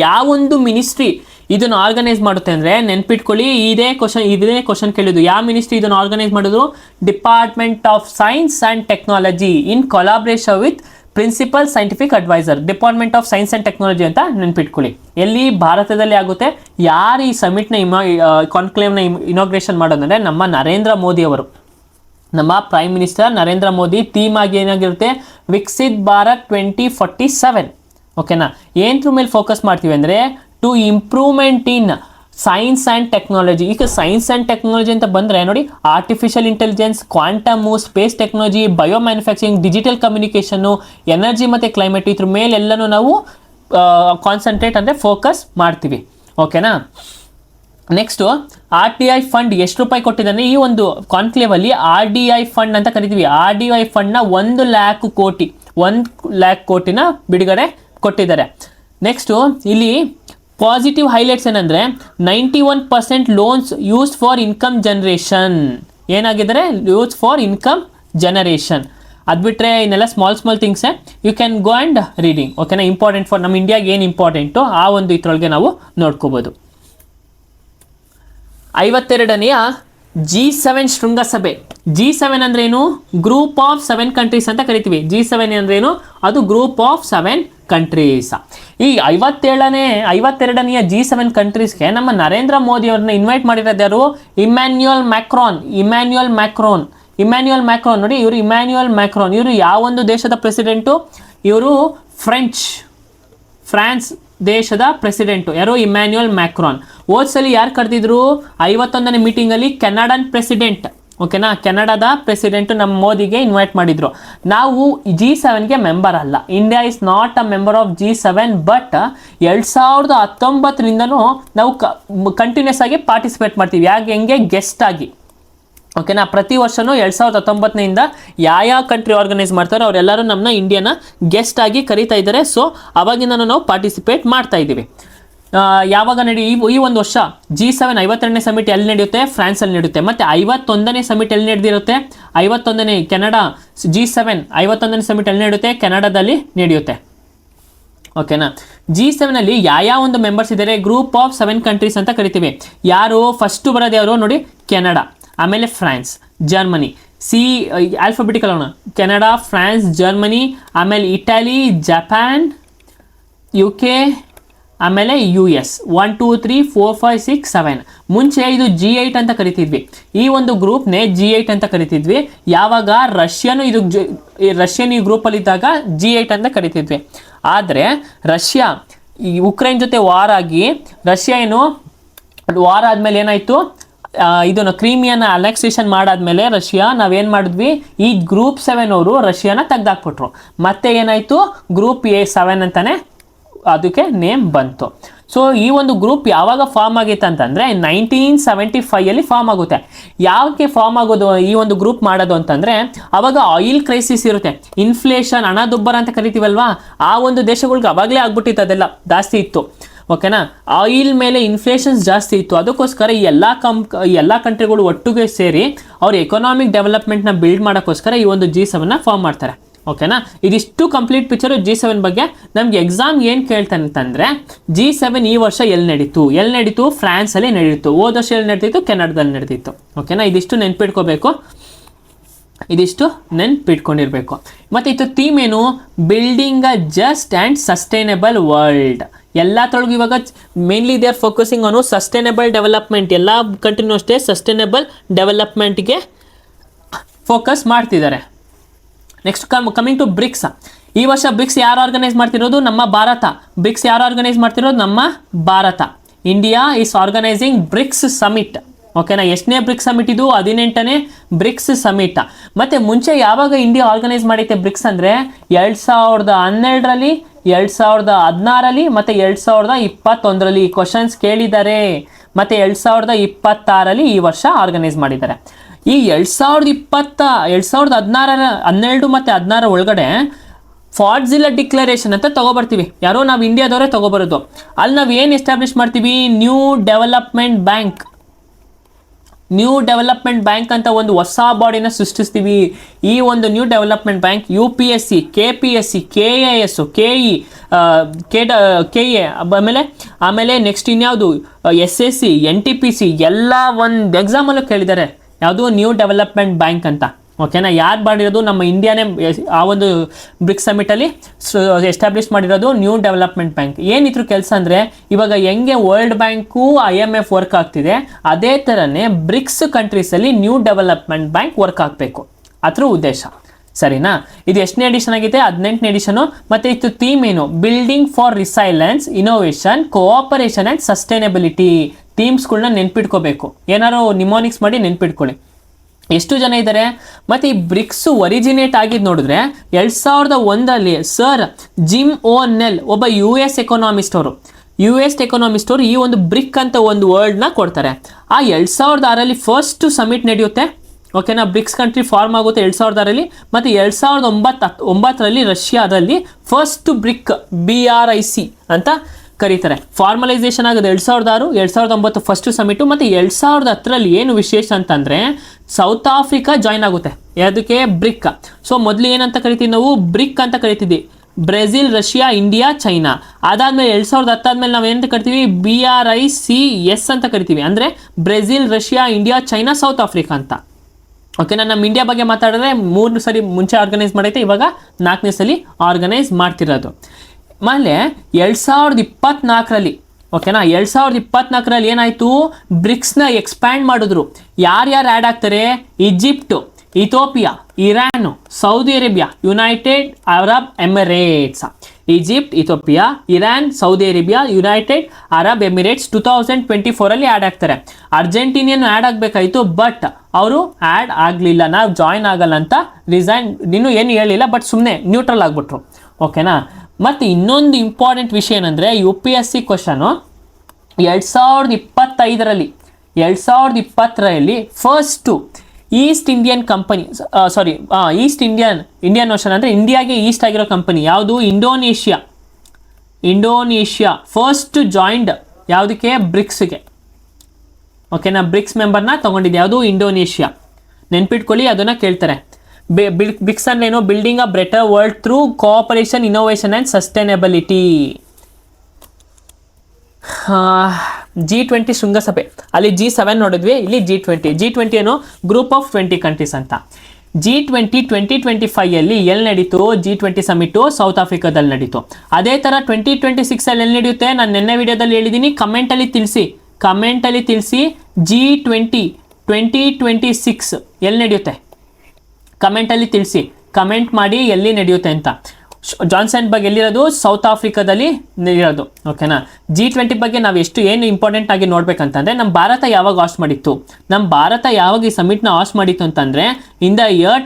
ಯಾವೊಂದು ಮಿನಿಸ್ಟ್ರಿ ಇದನ್ನು ಆರ್ಗನೈಸ್ ಮಾಡುತ್ತೆ ಅಂದರೆ ನೆನ್ಪಿಟ್ಕೊಳ್ಳಿ, ಇದೇ ಕ್ವಶನ್ ಕೇಳಿದ್ದು. ಯಾವ ಮಿನಿಸ್ಟ್ರಿ ಇದನ್ನು ಆರ್ಗನೈಸ್ ಮಾಡಿದ್ರು? Department of science and technology in collaboration with principal scientific adviser, department of science and technology ಅಂತ ನೆನ್ಪಿಟ್ಕೊಳ್ಳಿ. ಎಲ್ಲಿ? ಭಾರತದಲ್ಲಿ ಆಗುತ್ತೆ. ಯಾರು ಈ ಸಮಿಟ್ನ ಕಾನ್ಕ್ಲೇವ್ನ ಇನಾಗ್ರೇಷನ್ ಮಾಡೋದಂದರೆ ನಮ್ಮ ನರೇಂದ್ರ ಮೋದಿ ಅವರು, ನಮ್ಮ prime minister Narendra Modi. Theme ಆಗಿ ಏನಾಗಿರುತ್ತೆ? ವಿಕಸಿತ್ ಭಾರತ್ 2047, ಓಕೆನಾ? ಏನ್ರ ಮೇಲೆ ಫೋಕಸ್ ಮಾಡ್ತೀವಿ ಅಂದರೆ to improvement in science and technology. ಈಗ ಸೈನ್ಸ್ ಆ್ಯಂಡ್ ಟೆಕ್ನಾಲಜಿ ಅಂತ ಬಂದರೆ ನೋಡಿ, artificial intelligence, quantum, space technology, bio manufacturing, digital communication, energy ಮತ್ತು ಕ್ಲೈಮೇಟ್, ಇದ್ರ ಮೇಲೆಲ್ಲನೂ ನಾವು ಕಾನ್ಸಂಟ್ರೇಟ್ ಅಂದರೆ ಫೋಕಸ್ ಮಾಡ್ತೀವಿ, ಓಕೆನಾ? ನೆಕ್ಸ್ಟು RDI ಫಂಡ್ ಎಷ್ಟು ರೂಪಾಯಿ ಕೊಟ್ಟಿದ್ದಾನೆ ಈ ಒಂದು ಕಾನ್ಕ್ಲೇವಲ್ಲಿ RDI ಫಂಡ್ ಅಂತ ಕರಿತೀವಿ. RDI ಫಂಡ್ನ 1,00,000 ಕೋಟಿನ ಬಿಡುಗಡೆ ಕೊಟ್ಟಿದ್ದಾರೆ. ನೆಕ್ಸ್ಟು ಇಲ್ಲಿ ಪಾಸಿಟಿವ್ ಹೈಲೈಟ್ಸ್ ಏನಂದರೆ 91% loans used for income generation ಏನಾಗಿದ್ದಾರೆ, ಯೂಸ್ ಫಾರ್ ಇನ್ಕಮ್ ಜನರೇಷನ್. ಅದು ಬಿಟ್ಟರೆ ಇನ್ನೆಲ್ಲ ಸ್ಮಾಲ್ ಥಿಂಗ್ಸೇ, you can go and reading. ಓಕೆನಾ, ಇಂಪಾರ್ಟೆಂಟ್ ಫಾರ್ ನಮ್ಮ ಇಂಡಿಯಾಗೆ ಏನು ಇಂಪಾರ್ಟೆಂಟು ಆ ಒಂದು ಇದ್ರೊಳಗೆ ನಾವು ನೋಡ್ಕೋಬೋದು. 52ನೇಯ G7 ಶೃಂಗಸಭೆ. G7 ಅಂದ್ರೇನು, ಗ್ರೂಪ್ ಆಫ್ 7 ಕಂಟ್ರೀಸ್ ಅಂತ ಕರಿತೀವಿ. G7 ಅಂದ್ರೇನು, ಅದು ಗ್ರೂಪ್ ಆಫ್ 7 ಕಂಟ್ರೀಸ್. ಈ 52ನೇಯ G7 ಕಂಟ್ರೀಸ್ಗೆ ನಮ್ಮ ನರೇಂದ್ರ ಮೋದಿ ಅವ್ರನ್ನ ಇನ್ವೈಟ್ ಮಾಡಿರೋದು ಯಾರು, ಇಮ್ಯಾನ್ಯುಯಲ್ ಮ್ಯಾಕ್ರಾನ್ ನೋಡಿ, ಇವರು ಇಮ್ಯಾನ್ಯುಯಲ್ ಮ್ಯಾಕ್ರಾನ್. ಇವರು ಯಾವೊಂದು ದೇಶದ ಪ್ರೆಸಿಡೆಂಟು, ಇವರು ಫ್ರಾನ್ಸ್ ದೇಶದ ಪ್ರೆಸಿಡೆಂಟು. ಯಾರು, ಇಮ್ಯಾನ್ಯುಯಲ್ ಮ್ಯಾಕ್ರಾನ್. ಹೋದ್ಸಲಿ ಯಾರು ಕರೆದಿದ್ರು, 51ನೇ ಮೀಟಿಂಗಲ್ಲಿ ಕೆನಡನ್ ಪ್ರೆಸಿಡೆಂಟ್. ಓಕೆನಾ, ಕೆನಡಾದ ಪ್ರೆಸಿಡೆಂಟು ನಮ್ಮ ಮೋದಿಗೆ ಇನ್ವೈಟ್ ಮಾಡಿದ್ರು. ನಾವು G7ಗೆ ಮೆಂಬರ್ ಅಲ್ಲ, India is not a member of G7, but 2019ರಿಂದನೂ ನಾವು ಕಂಟಿನ್ಯೂಸ್ ಆಗಿ ಪಾರ್ಟಿಸಿಪೇಟ್ ಮಾಡ್ತೀವಿ. ಹೆಂಗೆ ಗೆಸ್ಟ್ ಆಗಿ. ಓಕೆನಾ, ಪ್ರತಿ ವರ್ಷವೂ 2019ರಿಂದ ಯಾವ ಕಂಟ್ರಿ ಆರ್ಗನೈಸ್ ಮಾಡ್ತಾರೋ ಅವರೆಲ್ಲರೂ ನಮ್ಮನ್ನ ಇಂಡಿಯಾನ ಗೆಸ್ಟ್ ಆಗಿ ಕರೀತಾ ಇದ್ದಾರೆ. ಸೊ ಅವಾಗಿಂದ ನಾವು ಪಾರ್ಟಿಸಿಪೇಟ್ ಮಾಡ್ತಾ ಇದ್ದೀವಿ. ಯಾವಾಗ ಈ ಒಂದು ವರ್ಷ G7 52ನೇ ಸಮಿಟ್ ಎಲ್ಲಿ ನಡೆಯುತ್ತೆ, ಫ್ರಾನ್ಸಲ್ಲಿ ನಡೆಯುತ್ತೆ. ಮತ್ತು 51ನೇ ಸಮಿಟ್ ಎಲ್ಲಿ ನಡೆದಿರುತ್ತೆ, 51ನೇ ಕೆನಡಾ G7 51ನೇ ಸಮಿಟ್ ಎಲ್ಲಿ ನಡೆಯುತ್ತೆ, ಕೆನಡಾದಲ್ಲಿ ನಡೆಯುತ್ತೆ. ಓಕೆನಾ, G7ನಲ್ಲಿ ಯಾವ ಒಂದು ಮೆಂಬರ್ಸ್ ಇದ್ದಾರೆ, ಗ್ರೂಪ್ ಆಫ್ 7 ಕಂಟ್ರೀಸ್ ಅಂತ ಕರಿತೀವಿ. ಯಾರು ಫಸ್ಟು ಬರೋದು ಯಾರು ನೋಡಿ, ಕೆನಡಾ, ಆಮೇಲೆ ಫ್ರಾನ್ಸ್, ಜರ್ಮನಿ. ಆಲ್ಫಾಬೆಟಿಕಲ್ ಅವನು, ಕೆನಡಾ, ಫ್ರಾನ್ಸ್, ಜರ್ಮನಿ, ಆಮೇಲೆ ಇಟಲಿ, ಜಪಾನ್, UK, ಆಮೇಲೆ US. 1 2 3 4 5 6 7. ಮುಂಚೆ ಇದು G8 ಅಂತ ಕರಿತಿದ್ವಿ. ಈ ಒಂದು ಗ್ರೂಪ್ನೇ G8 ಅಂತ ಕರಿತಿದ್ವಿ. ಯಾವಾಗ ರಷ್ಯನ್ ಈ ಗ್ರೂಪಲ್ಲಿ ಇದ್ದಾಗ G8 ಅಂತ ಕರಿತಿದ್ವಿ. ಆದರೆ ರಷ್ಯಾ ಈ ಉಕ್ರೇನ್ ಜೊತೆ ವಾರ್ ಆಗಿ ರಷ್ಯಾ ವಾರ್ ಆದಮೇಲೆ ಏನಾಯಿತು, ಇದನ್ನು ಕ್ರೀಮಿಯನ್ನ ಅಲೆಕ್ಸೇಷನ್ ಮಾಡಾದ್ಮೇಲೆ ರಷ್ಯಾ ನಾವೇನು ಮಾಡಿದ್ವಿ, ಈ ಗ್ರೂಪ್ 7 ಅವರು ರಷ್ಯಾನ ತೆಗೆದಾಕ್ಬಿಟ್ರು. ಮತ್ತೆ ಏನಾಯಿತು, ಗ್ರೂಪ್ A7 ಅಂತಾನೆ ಅದಕ್ಕೆ ನೇಮ್ ಬಂತು. ಸೊ ಈ ಒಂದು ಗ್ರೂಪ್ ಯಾವಾಗ ಫಾರ್ಮ್ ಆಗಿತ್ತು ಅಂತಂದರೆ 1975 ಫಾರ್ಮ್ ಆಗುತ್ತೆ. ಯಾಕೆ ಫಾರ್ಮ್ ಆಗೋದು ಈ ಒಂದು ಗ್ರೂಪ್ ಮಾಡೋದು ಅಂತಂದರೆ, ಅವಾಗ ಆಯಿಲ್ ಕ್ರೈಸಿಸ್ ಇರುತ್ತೆ, ಇನ್ಫ್ಲೇಷನ್, ಹಣದುಬ್ಬರ ಅಂತ ಕರಿತೀವಲ್ವಾ, ಆ ಒಂದು ದೇಶಗಳಿಗೆ ಅವಾಗಲೇ ಆಗ್ಬಿಟ್ಟಿತ್ತು, ಅದೆಲ್ಲ ಜಾಸ್ತಿ ಇತ್ತು. ಓಕೆನಾ, ಆಯಿಲ್ ಮೇಲೆ ಇನ್ಫ್ಲೇಷನ್ಸ್ ಜಾಸ್ತಿ ಇತ್ತು. ಅದಕ್ಕೋಸ್ಕರ ಈ ಎಲ್ಲ ಕಂಟ್ರಿಗಳು ಒಟ್ಟಿಗೆ ಸೇರಿ ಅವ್ರ ಎಕನಾಮಿಕ್ ಡೆವಲಪ್ಮೆಂಟ್ನ ಬಿಲ್ಡ್ ಮಾಡೋಕ್ಕೋಸ್ಕರ ಈ ಒಂದು G7ನ ಫಾರ್ಮ್ ಮಾಡ್ತಾರೆ. ಓಕೆನಾ, ಇದಿಷ್ಟು ಕಂಪ್ಲೀಟ್ ಪಿಕ್ಚರು G7 ಬಗ್ಗೆ. ನಮ್ಗೆ ಎಕ್ಸಾಮ್ ಏನು ಕೇಳ್ತಾನೆ ಅಂತಂದರೆ, G7 ಈ ವರ್ಷ ಎಲ್ಲಿ ನಡೀತು, ಫ್ರಾನ್ಸಲ್ಲಿ ನಡೀತು. ಹೋದ ವರ್ಷ ಎಲ್ಲಿ ನಡೀತಿತ್ತು, ಕೆನಡಾದಲ್ಲಿ ನಡೀತಿತ್ತು. ಓಕೆನಾ, ಇದಿಷ್ಟು ನೆನ್ಪಿಟ್ಕೋಬೇಕು, ಇದಿಷ್ಟು ನೆನ್ಪಿಟ್ಕೊಂಡಿರ್ಬೇಕು. ಮತ್ತು ಇದು ಥೀಮ್ ಏನು, building a just and sustainable world. ಎಲ್ಲತ್ರೊಳಗೂ ಇವಾಗ mainly they are focusing on sustainable development. ಎಲ್ಲ ಕಂಟ್ರಿನೂ ಅಷ್ಟೇ ಸಸ್ಟೈನಬಲ್ ಡೆವಲಪ್ಮೆಂಟ್ಗೆ ಫೋಕಸ್ ಮಾಡ್ತಿದ್ದಾರೆ. Next coming to BRICS. ಈ ವರ್ಷ ಬ್ರಿಕ್ಸ್ ಯಾರು ಆರ್ಗನೈಸ್ ಮಾಡ್ತಿರೋದು, ನಮ್ಮ ಭಾರತ. ಬ್ರಿಕ್ಸ್ ಯಾರು ಆರ್ಗನೈಸ್ ಮಾಡ್ತಿರೋದು, ನಮ್ಮ ಭಾರತ. India is organising BRICS summit. ಓಕೆನಾ, ಎಷ್ಟನೇ ಬ್ರಿಕ್ಸ್ ಸಮಿಟ್ ಇದು, 18ನೇ ಬ್ರಿಕ್ಸ್ ಸಮಿಟ್. ಮತ್ತು ಮುಂಚೆ ಯಾವಾಗ ಇಂಡಿಯಾ ಆರ್ಗನೈಸ್ ಮಾಡೈತೆ ಬ್ರಿಕ್ಸ್ ಅಂದರೆ 2012ರಲ್ಲಿ, 2016ರಲ್ಲಿ ಮತ್ತು 2021ರಲ್ಲಿ ಈ ಕ್ವಶನ್ಸ್ ಕೇಳಿದ್ದಾರೆ. ಮತ್ತು 2026ರಲ್ಲಿ ಈ ವರ್ಷ ಆರ್ಗನೈಸ್ ಮಾಡಿದ್ದಾರೆ. ಈ 2012 ಮತ್ತು 16 ಒಳಗಡೆ ಫಾರ್ಟ್ಝಿಲ್ಲಾ ಡಿಕ್ಲರೇಷನ್ ಅಂತ ತೊಗೊಬರ್ತೀವಿ. ಯಾರೋ ನಾವು ಇಂಡಿಯಾದವರೇ ತೊಗೊಬರೋದು. ಅಲ್ಲಿ ನಾವು ಏನು ಎಸ್ಟಾಬ್ಲಿಷ್ ಮಾಡ್ತೀವಿ, ನ್ಯೂ ಡೆವಲಪ್ಮೆಂಟ್ ಬ್ಯಾಂಕ್ ಅಂತ ಒಂದು ಹೊಸ ಬಾಡಿನ ಸೃಷ್ಟಿಸ್ತೀವಿ. ಈ ಒಂದು new development bank UPSC, KPSC, KAS, KE, KA, ಆಮೇಲೆ ನೆಕ್ಸ್ಟ್ ಇನ್ಯಾವುದು SSC, NTPC ಎಲ್ಲ ಒಂದು ಎಕ್ಸಾಮಲ್ಲೂ ಕೇಳಿದ್ದಾರೆ, ಯಾವುದು ನ್ಯೂ ಡೆವಲಪ್ಮೆಂಟ್ ಬ್ಯಾಂಕ್ ಅಂತ. ಓಕೆನಾ, ಯಾರು ಮಾಡಿರೋದು, ನಮ್ಮ ಇಂಡಿಯಾನೇ ಆ ಒಂದು ಬ್ರಿಕ್ಸ್ ಸಮಿಟಲ್ಲಿ ಎಸ್ಟಾಬ್ಲಿಷ್ ಮಾಡಿರೋದು ನ್ಯೂ ಡೆವಲಪ್ಮೆಂಟ್ ಬ್ಯಾಂಕ್. ಏನಿದ್ರು ಕೆಲಸ ಅಂದರೆ, ಇವಾಗ ಹೆಂಗೆ ವರ್ಲ್ಡ್ ಬ್ಯಾಂಕು IMF ವರ್ಕ್ ಆಗ್ತಿದೆ, ಅದೇ ಥರನೇ ಬ್ರಿಕ್ಸ್ ಕಂಟ್ರೀಸಲ್ಲಿ ನ್ಯೂ ಡೆವಲಪ್ಮೆಂಟ್ ಬ್ಯಾಂಕ್ ವರ್ಕ್ ಆಗಬೇಕು, ಅದ್ರ ಉದ್ದೇಶ. ಸರಿನಾ, ಇದು ಎಷ್ಟನೇ ಎಡಿಷನ್ ಆಗಿದೆ, 18ನೇ ಎಡಿಷನು. ಮತ್ತು ಇದು ಥೀಮ್ ಏನು, building for resilience, innovation, cooperation and sustainability. ಥೀಮ್ಸ್ಗಳನ್ನ ನೆನ್ಪಿಟ್ಕೋಬೇಕು, ಏನಾರು ನಿಮೋನಿಕ್ಸ್ ಮಾಡಿ ನೆನ್ಪಿಟ್ಕೊಳ್ಳಿ. ಎಷ್ಟು ಜನ ಇದ್ದಾರೆ. ಮತ್ತು ಈ ಬ್ರಿಕ್ಸು ಒರಿಜಿನೇಟ್ ಆಗಿದ್ದು ನೋಡಿದ್ರೆ 2001ರಲ್ಲಿ ಸರ್ ಜಿಮ್ ಓನೆಲ್ ಒಬ್ಬ US ಎಕಾನಮಿಸ್ಟ್ ಅವರು US ಎಕನಾಮಿಸ್ಟ್ ಅವರು ಈ ಒಂದು ಬ್ರಿಕ್ ಅಂತ ಒಂದು ವರ್ಡ್ನ ಕೊಡ್ತಾರೆ. ಆ 2006 ಫಸ್ಟ್ ಸಮಿಟ್ ನಡೆಯುತ್ತೆ. ಓಕೆನಾ, ಬ್ರಿಕ್ಸ್ ಕಂಟ್ರಿ ಫಾರ್ಮ್ ಆಗುತ್ತೆ 2006 ಮತ್ತು 2009 ರಷ್ಯಾದಲ್ಲಿ ಫಸ್ಟ್ ಬ್ರಿಕ್ BRIC ಅಂತ ಕರೀತಾರೆ. ಫಾರ್ಮಲೈಸೇಷನ್ ಆಗೋದು 2006, 2009 ಫಸ್ಟ್ ಸಮಿಟು. ಮತ್ತು 2010 ಏನು ವಿಶೇಷ ಅಂತಂದರೆ ಸೌತ್ ಆಫ್ರಿಕಾ ಜಾಯ್ನ್ ಆಗುತ್ತೆ ಅದಕ್ಕೆ ಬ್ರಿಕ್. ಸೊ ಮೊದಲು ಏನಂತ ಕರಿತೀವಿ ನಾವು, ಬ್ರಿಕ್ ಅಂತ ಕರಿತಿದ್ವಿ, ಬ್ರೆಜಿಲ್, ರಷ್ಯಾ, ಇಂಡಿಯಾ, ಚೈನಾ. ಅದಾದಮೇಲೆ 2010 ಆದಮೇಲೆ ನಾವು ಏನಂತ ಕರಿತೀವಿ, BRICS ಅಂತ ಕರಿತೀವಿ, ಅಂದರೆ Brazil, Russia, India, China, south Africa ಅಂತ. ಓಕೆನಾ, ನಮ್ಮ ಇಂಡಿಯಾ ಬಗ್ಗೆ ಮಾತಾಡಿದ್ರೆ 3 ಸರಿ ಮುಂಚೆ ಆರ್ಗನೈಸ್ ಮಾಡೈತೆ, ಇವಾಗ 4ನೇ ಸಲ ಆರ್ಗನೈಸ್ ಮಾಡ್ತಿರೋದು. ಆಮೇಲೆ 2024 ಓಕೆನಾ, 2024 ಏನಾಯಿತು, ಬ್ರಿಕ್ಸ್ನ ಎಕ್ಸ್ಪ್ಯಾಂಡ್ ಮಾಡಿದ್ರು. ಯಾರ್ಯಾರು ಆ್ಯಡ್ ಆಗ್ತಾರೆ, Egypt, Ethiopia, Iran, Saudi Arabia, United Arab Emirates. Egypt, Ethiopia, Iran, Saudi Arabia, United Arab Emirates 2024 add ಆಗ್ತಾರೆ. ಅರ್ಜೆಂಟೀನಿಯನ್ನು ಆ್ಯಡ್ ಆಗಬೇಕಾಯಿತು, ಬಟ್ ಅವರು ಆ್ಯಡ್ ಆಗಲಿಲ್ಲ, ನಾವು ಜಾಯ್ನ್ ಆಗಲ್ಲ ಅಂತ ರಿಸೈನ್, ಇನ್ನೂ ಏನು ಹೇಳಿಲ್ಲ, ಬಟ್ ಸುಮ್ಮನೆ ನ್ಯೂಟ್ರಲ್ ಆಗಿಬಿಟ್ರು. ಓಕೆನಾ. ಮತ್ತು ಇನ್ನೊಂದು ಇಂಪಾರ್ಟೆಂಟ್ ವಿಷಯ ಏನಂದರೆ UPSC question 2020 first East Indian company, Indian ocean ಅಂದರೆ ಇಂಡಿಯಾಗೆ ಈಸ್ಟ್ ಆಗಿರೋ ಕಂಪನಿ ಯಾವುದು, ಇಂಡೋನೇಷ್ಯಾ ಫಸ್ಟ್ ಜಾಯಿಂಡ್ ಯಾವುದಕ್ಕೆ, ಬ್ರಿಕ್ಸ್ಗೆ. ಓಕೆನಾ, ಬ್ರಿಕ್ಸ್ ಮೆಂಬರ್ನ ತೊಗೊಂಡಿದ್ದು ಯಾವುದು, ಇಂಡೋನೇಷ್ಯಾ. ನೆನ್ಪಿಟ್ಕೊಳ್ಳಿ, ಅದನ್ನು ಕೇಳ್ತಾರೆ. ಬ್ರಿಕ್ಸ್ ಅಂದ್ರೆ ಏನು, building a better world through cooperation, innovation and sustainability. G20 ಶೃಂಗಸಭೆ, ಅಲ್ಲಿ G7 ನೋಡಿದ್ವಿ, ಇಲ್ಲಿ G20 ಏನು, ಗ್ರೂಪ್ ಆಫ್ 20 ಕಂಟ್ರೀಸ್ ಅಂತ. G20 2025 ಎಲ್ಲಿ ನಡೀತು, G20 ಸಮಿಟು ಸೌತ್ ಆಫ್ರಿಕಾದಲ್ಲಿ ನಡೀತು. ಅದೇ ಥರ 2026 ಎಲ್ಲಿ ನಡೆಯುತ್ತೆ, ನಾನು ನಿನ್ನೆ ವಿಡಿಯೋದಲ್ಲಿ ಹೇಳಿದ್ದೀನಿ, ಕಮೆಂಟಲ್ಲಿ ತಿಳಿಸಿ. G20 2026 ಎಲ್ಲಿ ನಡೆಯುತ್ತೆ, ಕಮೆಂಟಲ್ಲಿ ತಿಳಿಸಿ, ಕಮೆಂಟ್ ಮಾಡಿ ಎಲ್ಲಿ ನಡೆಯುತ್ತೆ ಅಂತ. ಜಾನ್ಸನ್ಬರ್ಗ್ ಎಲ್ಲಿರೋದು, ಸೌತ್ ಆಫ್ರಿಕಾದಲ್ಲಿ ಇರೋದು. ಓಕೆನಾ. G20 ಬಗ್ಗೆ ನಾವು ಏನು ಇಂಪಾರ್ಟೆಂಟ್ ಆಗಿ ನೋಡ್ಬೇಕಂತಂದರೆ, ನಮ್ಮ ಭಾರತ ಯಾವಾಗ ಹಾಸ್ಟ್ ಮಾಡಿತ್ತು, ಯಾವಾಗ ಈ ಸಮಿಟ್ನ ಹಾಸ್ಟ್ ಮಾಡಿತ್ತು ಅಂತಂದರೆ ಇನ್ ದ ಇಯರ್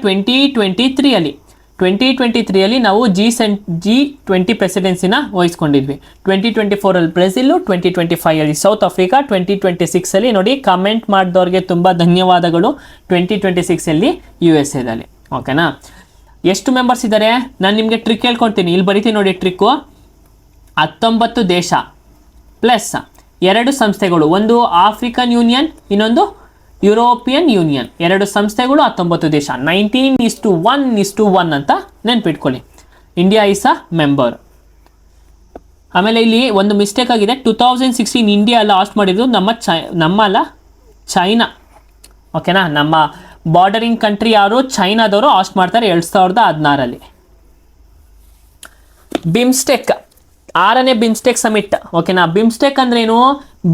2023 ನಾವು G20 ಪ್ರೆಸಿಡೆನ್ಸಿನ ವಹಿಸ್ಕೊಂಡಿದ್ವಿ. 2024 ಬ್ರೆಜಿಲು, 2025 ಸೌತ್ ಆಫ್ರಿಕಾ, 2026 ನೋಡಿ, ಕಮೆಂಟ್ ಮಾಡಿದವ್ರಿಗೆ ತುಂಬ ಧನ್ಯವಾದಗಳು. 2026 USA. ಓಕೆನಾ. ಎಷ್ಟು ಮೆಂಬರ್ಸ್ ಇದ್ದಾರೆ, ನಾನು ನಿಮಗೆ ಟ್ರಿಕ್ ಹೇಳ್ಕೊಡ್ತೀನಿ, ಇಲ್ಲಿ ಬರಿತೀನಿ ನೋಡಿ ಟ್ರಿಕ್ಕು. 19 ದೇಶ ಪ್ಲಸ್ 2 ಸಂಸ್ಥೆಗಳು, ಒಂದು ಆಫ್ರಿಕನ್ ಯೂನಿಯನ್, ಇನ್ನೊಂದು ಯುರೋಪಿಯನ್ ಯೂನಿಯನ್, 2 ಸಂಸ್ಥೆಗಳು, 19 ದೇಶ, 19:1:1 ಅಂತ ನೆನ್ಪಿಟ್ಕೊಳ್ಳಿ. India is a member. ಆಮೇಲೆ ಇಲ್ಲಿ ಒಂದು ಮಿಸ್ಟೇಕ್ ಆಗಿದೆ, 2016 ಇಂಡಿಯಾ ಎಲ್ಲ ಹಾಸ್ಟ್ ಮಾಡಿದ್ರು, ನಮ್ಮಲ್ಲ ಚೈನಾ. ಓಕೆನಾ, ನಮ್ಮ ಬಾರ್ಡರಿಂಗ್ ಕಂಟ್ರಿ ಯಾರು, ಚೈನಾದವರು ಹಾಸ್ಟ್ ಮಾಡ್ತಾರೆ 2016. ಬಿಮ್ಸ್ಟೆಕ್, 6ನೇ ಬಿಮ್ಸ್ಟೆಕ್ ಸಮಿಟ್. ಓಕೆನಾ. ಬಿಮ್ಸ್ಟೆಕ್ ಅಂದ್ರೇನು,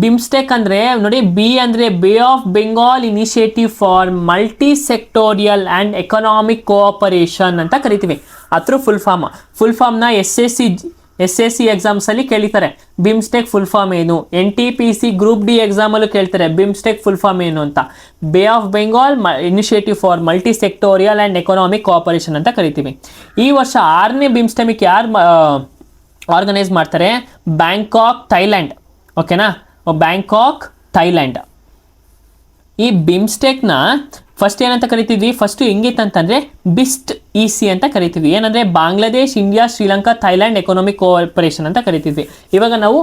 ಬಿಮ್ಸ್ಟೆಕ್ ಅಂದರೆ ನೋಡಿ, ಬಿ ಅಂದರೆ bay of Bengal initiative for multi sectoral and economic cooperation ಅಂತ ಕರಿತೀವಿ. ಅದ್ರ ಫುಲ್ ಫಾರ್ಮ್ನ SSC ಎಕ್ಸಾಮ್ಸಲ್ಲಿ ಕೇಳಿತಾರೆ, ಬಿಮ್ಸ್ಟೆಕ್ ಫುಲ್ ಫಾರ್ಮ್ ಏನು. NTPC ಗ್ರೂಪ್ ಡಿ ಎಕ್ಸಾಮಲ್ಲೂ ಕೇಳ್ತಾರೆ, ಬಿಮ್ಸ್ಟೆಕ್ ಫುಲ್ ಫಾರ್ಮ್ ಏನು ಅಂತ. Bay of Bengal initiative for multi sectoral and economic cooperation ಅಂತ ಕರಿತೀವಿ. ಈ ವರ್ಷ 6ನೇ ಬಿಮ್ಸ್ಟೆಕ್ ಯಾರು ಆರ್ಗನೈಸ್ ಮಾಡ್ತಾರೆ, ಬ್ಯಾಂಕಾಕ್, ಥೈಲ್ಯಾಂಡ್. ಓಕೆನಾ, ಬ್ಯಾಂಕಾಕ್, ಥೈಲ್ಯಾಂಡ್. ಈ ಬಿಮ್ಸ್ಟೆಕ್ನ ಫಸ್ಟ್ ಏನಂತ ಕರಿತಿದ್ವಿ, ಫಸ್ಟು ಹೆಂಗಿತ್ತಂತಂದರೆ ಬಿಸ್ಟ್ EC ಅಂತ ಕರಿತೀವಿ. ಏನಂದರೆ Bangladesh, India, Sri Lanka, Thailand economic cooperation ಅಂತ ಕರಿತಿದ್ವಿ. ಇವಾಗ ನಾವು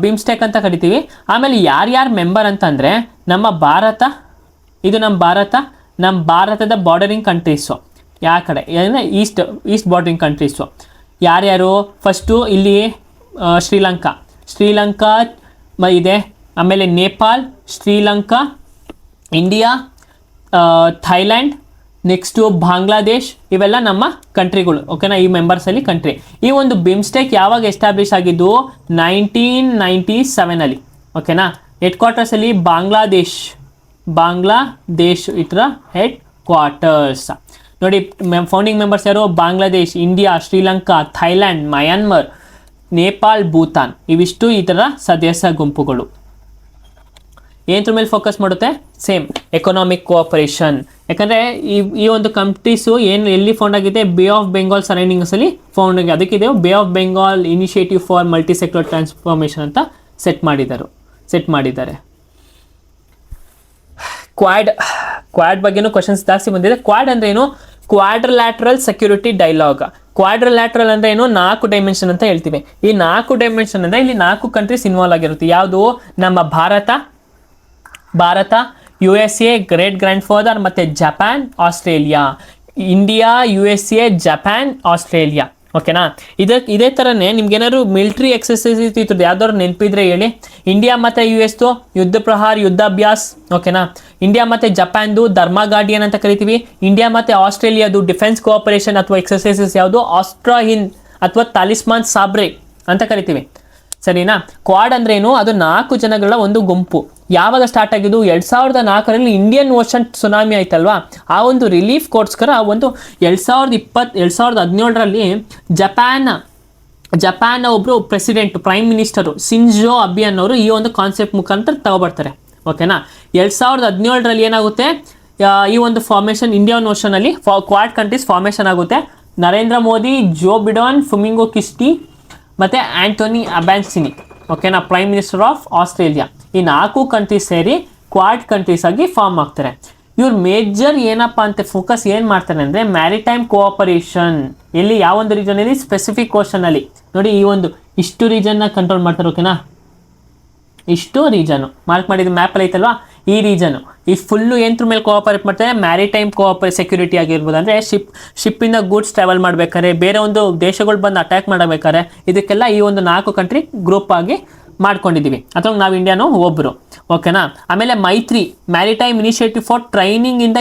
ಬಿಮ್ಸ್ಟೆಕ್ ಅಂತ ಕರಿತೀವಿ. ಆಮೇಲೆ ಯಾರ್ಯಾರು ಮೆಂಬರ್ ಅಂತಂದರೆ, ನಮ್ಮ ಭಾರತ, ಇದು ನಮ್ಮ ಭಾರತದ ಬಾರ್ಡರಿಂಗ್ ಕಂಟ್ರೀಸು. ಯಾವ ಕಡೆ ಅಂದರೆ ಈಸ್ಟ್ ಬಾರ್ಡರಿಂಗ್ ಕಂಟ್ರೀಸು ಯಾರ್ಯಾರು, ಫಸ್ಟು ಇಲ್ಲಿ ಶ್ರೀಲಂಕಾ ಇದೆ, ಆಮೇಲೆ Nepal, Sri Lanka, India, Thailand, next Bangladesh, ಇವೆಲ್ಲ ನಮ್ಮ ಕಂಟ್ರಿಗಳು. ಓಕೆನಾ, ಈ ಮೆಂಬರ್ಸಲ್ಲಿ ಕಂಟ್ರಿ. ಈ ಒಂದು ಬಿಮ್ಸ್ಟೆಕ್ ಯಾವಾಗ ಎಸ್ಟಾಬ್ಲಿಷ್ ಆಗಿದ್ದು, 1997. ಓಕೆನಾ. ಹೆಡ್ ಕ್ವಾರ್ಟರ್ಸಲ್ಲಿ ಬಾಂಗ್ಲಾದೇಶ್ ಇದರ ಹೆಡ್ ಕ್ವಾರ್ಟರ್ಸ್. ನೋಡಿ, ಫೌಂಡಿಂಗ್ ಮೆಂಬರ್ಸ್ ಯಾರು, ಬಾಂಗ್ಲಾದೇಶ್, ಇಂಡಿಯಾ, ಶ್ರೀಲಂಕಾ, ಥೈಲ್ಯಾಂಡ್, ಮಯನ್ಮಾರ್, ನೇಪಾಲ್, ಭೂತಾನ್, ಇವಿಷ್ಟು ಈ ಥರ ಸದಸ್ಯ ಗುಂಪುಗಳು. ಏನ್ರ ಮೇಲೆ ಫೋಕಸ್ ಮಾಡುತ್ತೆ? Same economic cooperation. ಯಾಕಂದರೆ ಈ ಒಂದು ಕಂಟ್ರೀಸು ಏನು ಎಲ್ಲಿ ಫೌಂಡ್ ಆಗಿದೆ? ಬೇ ಆಫ್ ಬೆಂಗಾಲ್ ಸರೌಂಡಿಂಗ್ಸಲ್ಲಿ ಫೌಂಡ್ ಆಗಿದೆ. ಅದಕ್ಕಿದೆ ಬೇ of Bengal initiative for multi sector transformation ಅಂತ ಸೆಟ್ ಮಾಡಿದ್ದಾರೆ. ಕ್ವಾಡ್ ಬಗ್ಗೆನೂ ಕ್ವಶನ್ಸ್ ಜಾಸ್ತಿ ಬಂದಿದೆ. ಕ್ವಾಡ್ ಅಂದ್ರೆ ಏನು? Quadrilateral security dialogue. ಕ್ವಾಡ್ರಿಲ್ಯಾಟ್ರಲ್ ಅಂದ್ರೆ ಏನು? 4 ಡೈಮೆನ್ಷನ್ ಅಂತ ಹೇಳ್ತೀವಿ. ಈ 4 ಡೈಮೆನ್ಷನ್ ಅಂದ್ರೆ ಇಲ್ಲಿ 4 ಕಂಟ್ರೀಸ್ ಇನ್ವಾಲ್ವ್ ಆಗಿರುತ್ತೆ. ಯಾವುದು? ನಮ್ಮ Bharat, USA, great grand father, ಮತ್ತೆ Japan, Australia. India, USA, Japan, Australia. ಓಕೆನಾ? ಇದೇ ಥರನೇ ನಿಮ್ಗೆ ಏನಾದ್ರು ಮಿಲಿಟ್ರಿ ಎಕ್ಸಸೈಸ್ ಇತ್ತು ಯಾವ್ದಾದ್ರು ನೆನಪಿದ್ರೆ ಹೇಳಿ. ಇಂಡಿಯಾ ಮತ್ತು US ಯುದ್ಧ ಪ್ರಹಾರ್, ಯುದ್ಧಾಭ್ಯಾಸ್. ಓಕೆನಾ? ಇಂಡಿಯಾ ಮತ್ತು ಜಪಾನ್ದು ಧರ್ಮ ಗಾರ್ಡಿಯನ್ ಅಂತ ಕರಿತೀವಿ. ಇಂಡಿಯಾ ಮತ್ತು ಆಸ್ಟ್ರೇಲಿಯಾದು ಡಿಫೆನ್ಸ್ ಕೋಆಪರೇಷನ್ ಅಥವಾ ಎಕ್ಸಸೈಸಸ್ ಯಾವುದು? ಆಸ್ಟ್ರಾ ಹಿಂದ್ ಅಥವಾ ತಾಲಿಸ್ಮಾನ್ ಸಾಬ್ರೆ ಅಂತ ಕರಿತೀವಿ. ಸರಿನಾ? ಕ್ವಾಡ್ ಅಂದ್ರೆ ಏನು? ಅದು 4 ಜನಗಳ ಒಂದು ಗುಂಪು. ಯಾವಾಗ ಸ್ಟಾರ್ಟ್ ಆಗಿದ್ದು? 2004ರಲ್ಲಿ ಇಂಡಿಯನ್ ಓಷನ್ ಸುನಾಮಿ ಆಯ್ತಲ್ವಾ? ಆ ಒಂದು ರಿಲೀಫ್ ಕೋರ್ಸ್ಕರ ಒಂದು 2017ರಲ್ಲಿ ಜಪಾನ್ನ ಒಬ್ಬರು president, prime minister Shinzo Abe ಅನ್ನೋರು ಈ ಒಂದು ಕಾನ್ಸೆಪ್ಟ್ ಮುಖಾಂತರ ತಗೊಬರ್ತಾರೆ. ಓಕೆನಾ? 2017ರಲ್ಲಿ ಏನಾಗುತ್ತೆ? ಈ ಒಂದು ಫಾರ್ಮೇಷನ್ ಇಂಡಿಯನ್ ಓಷನಲ್ಲಿ ಕ್ವಾಡ್ ಕಂಟ್ರೀಸ್ ಫಾರ್ಮೇಷನ್ ಆಗುತ್ತೆ. ನರೇಂದ್ರ ಮೋದಿ, ಜೋ ಬಿಡಾನ್, ಫುಮಿಂಗೋ ಕಿಸ್ಟಿ ಮತ್ತು ಆಂಟೋನಿ ಅಬಾನ್ಸಿನಿ. ಓಕೆನಾ? Prime minister of Australia. ಈ 4 ಕಂಟ್ರೀಸ್ ಸೇರಿ ಕ್ವಾಡ್ ಕಂಟ್ರೀಸ್ ಆಗಿ ಫಾರ್ಮ್ ಆಗ್ತಾರೆ. ಇವ್ರು ಮೇಜರ್ ಏನಪ್ಪ ಅಂತ ಫೋಕಸ್ ಏನು ಮಾಡ್ತಾರೆ ಅಂದರೆ ಮ್ಯಾರಿಟೈಮ್ ಕೋಆಪರೇಷನ್. ಎಲ್ಲಿ? ಯಾವೊಂದು ರೀಜನಲ್ಲಿ? ಸ್ಪೆಸಿಫಿಕ್ ಓಷನಲ್ಲಿ. ನೋಡಿ, ಈ ಒಂದು ಇಷ್ಟು ರೀಜನ್ನ ಕಂಟ್ರೋಲ್ ಮಾಡ್ತಾರೆ. ಓಕೆನಾ? ಇಷ್ಟು ರೀಜನು ಮಾರ್ಕ್ ಮಾಡಿದ ಮ್ಯಾಪಲ್ಲಿ ಐತಲ್ವಾ? ಈ ರೀಜನು ಈ ಫುಲ್ಲು ಎಂತ್ರ ಮೇಲೆ ಕೋಆಪರೇಟ್ ಮಾಡ್ತಾರೆ? ಮ್ಯಾರಿಟೈಮ್ ಸೆಕ್ಯೂರಿಟಿ ಆಗಿರ್ಬೋದು. ಅಂದರೆ ಶಿಪ್ಪಿಂದ ಗೂಡ್ಸ್ ಟ್ರಾವೆಲ್ ಮಾಡ್ಬೇಕಾದ್ರೆ, ಬೇರೆ ಒಂದು ದೇಶಗಳು ಬಂದು ಅಟ್ಯಾಕ್ ಮಾಡಬೇಕಾದ್ರೆ, ಇದಕ್ಕೆಲ್ಲ ಈ ಒಂದು 4 ಕಂಟ್ರಿ ಗ್ರೂಪ್ ಆಗಿ ಮಾಡ್ಕೊಂಡಿದ್ದೀವಿ. ಅಥವಾ ನಾವು ಇಂಡಿಯಾನು ಒಬ್ಬರು. ಓಕೆನಾ? ಆಮೇಲೆ Maitri, maritime initiative for training in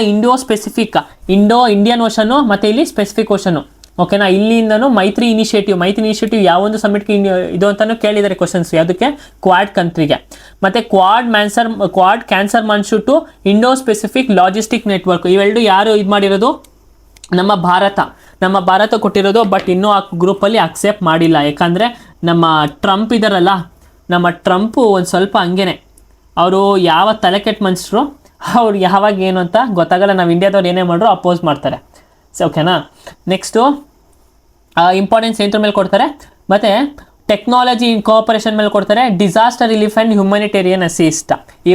the Indian ocean ಮತ್ತು ಇಲ್ಲಿ ಸ್ಪೆಸಿಫಿಕ್ ಓಷನ್ನು. ಓಕೆನಾ? ಇಲ್ಲಿಂದನೂ ಮೈತ್ರಿ ಇನಿಷಿಯೇಟಿವ್ ಯಾವೊಂದು ಸಮಿಟ್ಗೆ ಇದು ಅಂತಾನು ಕೇಳಿದ್ದಾರೆ ಕ್ವಶನ್ಸ್. ಯಾವುದಕ್ಕೆ? ಕ್ವಾಡ್ ಕಂಟ್ರಿಗೆ. ಮತ್ತು quad cancer moonshot to Indo specific logistic network. ಇವೆರಡು ಯಾರು ಇದು ಮಾಡಿರೋದು? ನಮ್ಮ ಭಾರತ ಕೊಟ್ಟಿರೋದು. ಬಟ್ ಇನ್ನೂ ಆ ಗ್ರೂಪಲ್ಲಿ ಅಕ್ಸೆಪ್ಟ್ ಮಾಡಿಲ್ಲ. ಯಾಕಂದರೆ ನಮ್ಮ ಟ್ರಂಪ್ ಇದಾರಲ್ಲ, ನಮ್ಮ ಟ್ರಂಪು ಒಂದು ಸ್ವಲ್ಪ ಹಂಗೇನೆ, ಅವರು ಯಾವ ತಲೆಕೆಟ್ಟ ಮನುಷ್ಯರು, ಅವ್ರು ಯಾವಾಗ ಏನು ಅಂತ ಗೊತ್ತಾಗಲ್ಲ. ನಾವು ಇಂಡಿಯಾದವ್ರು ಏನೇ ಮಾಡ್ರು ಅಪೋಸ್ ಮಾಡ್ತಾರೆ. ಓಕೆನಾ? ನೆಕ್ಸ್ಟು ಇಂಪಾರ್ಟೆನ್ಸ್ ಎಂಟ್ರ ಮೇಲೆ ಕೊಡ್ತಾರೆ? ಮತ್ತು ಟೆಕ್ನಾಲಜಿ ಕೋಆಪರೇಷನ್ ಮೇಲೆ ಕೊಡ್ತಾರೆ. Disaster relief and humanitarian assist. ಈ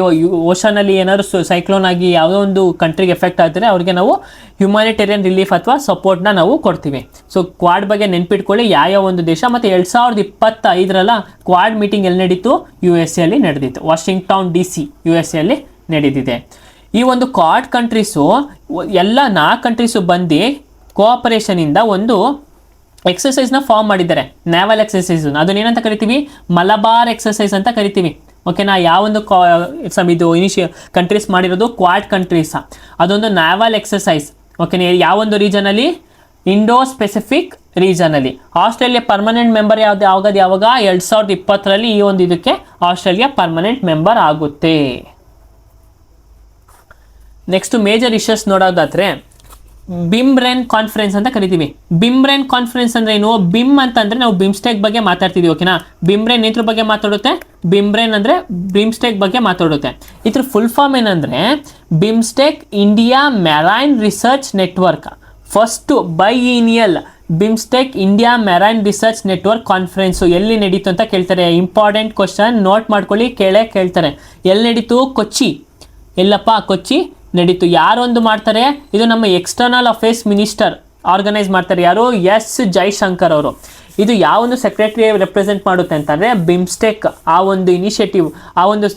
ಓಷನಲ್ಲಿ ಏನಾದ್ರು ಸೈಕ್ಲೋನ್ ಆಗಿ ಯಾವುದೋ ಒಂದು ಕಂಟ್ರಿಗೆ ಎಫೆಕ್ಟ್ ಆಗ್ತಾರೆ, ಅವ್ರಿಗೆ ನಾವು ಹ್ಯುಮ್ಯಾನಿಟೇರಿಯನ್ ರಿಲೀಫ್ ಅಥವಾ ಸಪೋರ್ಟ್ನ ನಾವು ಕೊಡ್ತೀವಿ. ಸೊ ಕ್ವಾಡ್ ಬಗ್ಗೆ ನೆನ್ಪಿಟ್ಕೊಳ್ಳಿ, ಯಾವ ಒಂದು ದೇಶ. ಮತ್ತು 2025 ಕ್ವಾಡ್ ಮೀಟಿಂಗ್ ಎಲ್ಲಿ ನಡೀತು? USA ಅಲ್ಲಿ ನಡೆದಿತ್ತು. ವಾಷಿಂಗ್ಟನ್ DC USA ಅಲ್ಲಿ ನಡೆದಿದೆ. ಈ ಒಂದು ಕ್ವಾಡ್ ಕಂಟ್ರೀಸು ಎಲ್ಲ 4 ಕಂಟ್ರೀಸು ಬಂದು ಕೋಆಪರೇಷನಿಂದ ಒಂದು ಎಕ್ಸಸೈಸ್ನ ಫಾರ್ಮ್ ಮಾಡಿದ್ದಾರೆ. Naval exercise. ಅದನ್ನೇನಂತ ಕರಿತೀವಿ? ಮಲಬಾರ್ ಎಕ್ಸಸೈಸ್ ಅಂತ ಕರಿತೀವಿ. ಓಕೆನಾ? ಯಾವೊಂದು ಇದು ಕಂಟ್ರೀಸ್ ಮಾಡಿರೋದು? Quad countries. ಅದೊಂದು ನೇವಲ್ ಎಕ್ಸಸೈಸ್. ಓಕೆನಾ? ಯಾವೊಂದು ರೀಜನಲ್ಲಿ? ಇಂಡೋ ಸ್ಪೆಸಿಫಿಕ್ ರೀಜನಲ್ಲಿ. ಆಸ್ಟ್ರೇಲಿಯಾ ಪರ್ಮನೆಂಟ್ ಮೆಂಬರ್ ಯಾವಾಗ 2020ರಲ್ಲಿ ಈ ಒಂದು ಇದಕ್ಕೆ ಆಸ್ಟ್ರೇಲಿಯಾ ಪರ್ಮನೆಂಟ್ ಮೆಂಬರ್ ಆಗುತ್ತೆ. ನೆಕ್ಸ್ಟ್ ಮೇಜರ್ ಇಶ್ಯೂಸ್ ನೋಡೋದಾದ್ರೆ ಬಿಮ್ರೆನ್ ಕಾನ್ಫರೆನ್ಸ್ ಅಂತ ಕರಿತೀವಿ. ಬಿಮ್ರೆನ್ ಕಾನ್ಫರೆನ್ಸ್ ಅಂದ್ರೆ ಏನು? ಬಿಮ್ ಅಂತಂದ್ರೆ ನಾವು ಬಿಮ್ಸ್ಟೆಕ್ ಬಗ್ಗೆ ಮಾತಾಡ್ತಿದ್ವಿ. ಓಕೆನಾ? ಬಿಮ್ರೆನ್ ಇದ್ರ ಬಗ್ಗೆ ಮಾತಾಡುತ್ತೆ. ಬಿಮ್ರೆನ್ ಅಂದ್ರೆ ಬಿಮ್ಸ್ಟೆಕ್ ಬಗ್ಗೆ ಮಾತಾಡುತ್ತೆ. ಇದ್ರ ಫುಲ್ ಫಾರ್ಮ್ ಏನಂದ್ರೆ BIMSTEC India marine research network. First biennial BIMSTEC India marine research network conference ಎಲ್ಲಿ ನಡೀತು ಅಂತ ಕೇಳ್ತಾರೆ. ಇಂಪಾರ್ಟೆಂಟ್ ಕ್ವಶನ್, ನೋಟ್ ಮಾಡ್ಕೊಳ್ಳಿ, ಕೇಳ್ತಾರೆ. ಎಲ್ಲಿ ನಡೀತು? ಕೊಚ್ಚಿ. ಎಲ್ಲಪ್ಪ? ಕೊಚ್ಚಿ ನಡೀತು. ಯಾರೊಂದು ಮಾಡ್ತಾರೆ? ಇದು ನಮ್ಮ ಎಕ್ಸ್ಟರ್ನಲ್ ಅಫೇರ್ಸ್ ಮಿನಿಸ್ಟರ್ ಆರ್ಗನೈಸ್ ಮಾಡ್ತಾರೆ. ಯಾರು? S ಜೈಶಂಕರ್ ಅವರು. ಇದು ಯಾವೊಂದು ಸೆಕ್ರೆಟರಿ ರೆಪ್ರೆಸೆಂಟ್ ಮಾಡುತ್ತೆ ಅಂತಂದರೆ ಬಿಮ್ಸ್ಟೆಕ್ ಆ ಒಂದು ಇನಿಷಿಯೇಟಿವ್, ಆ ಒಂದು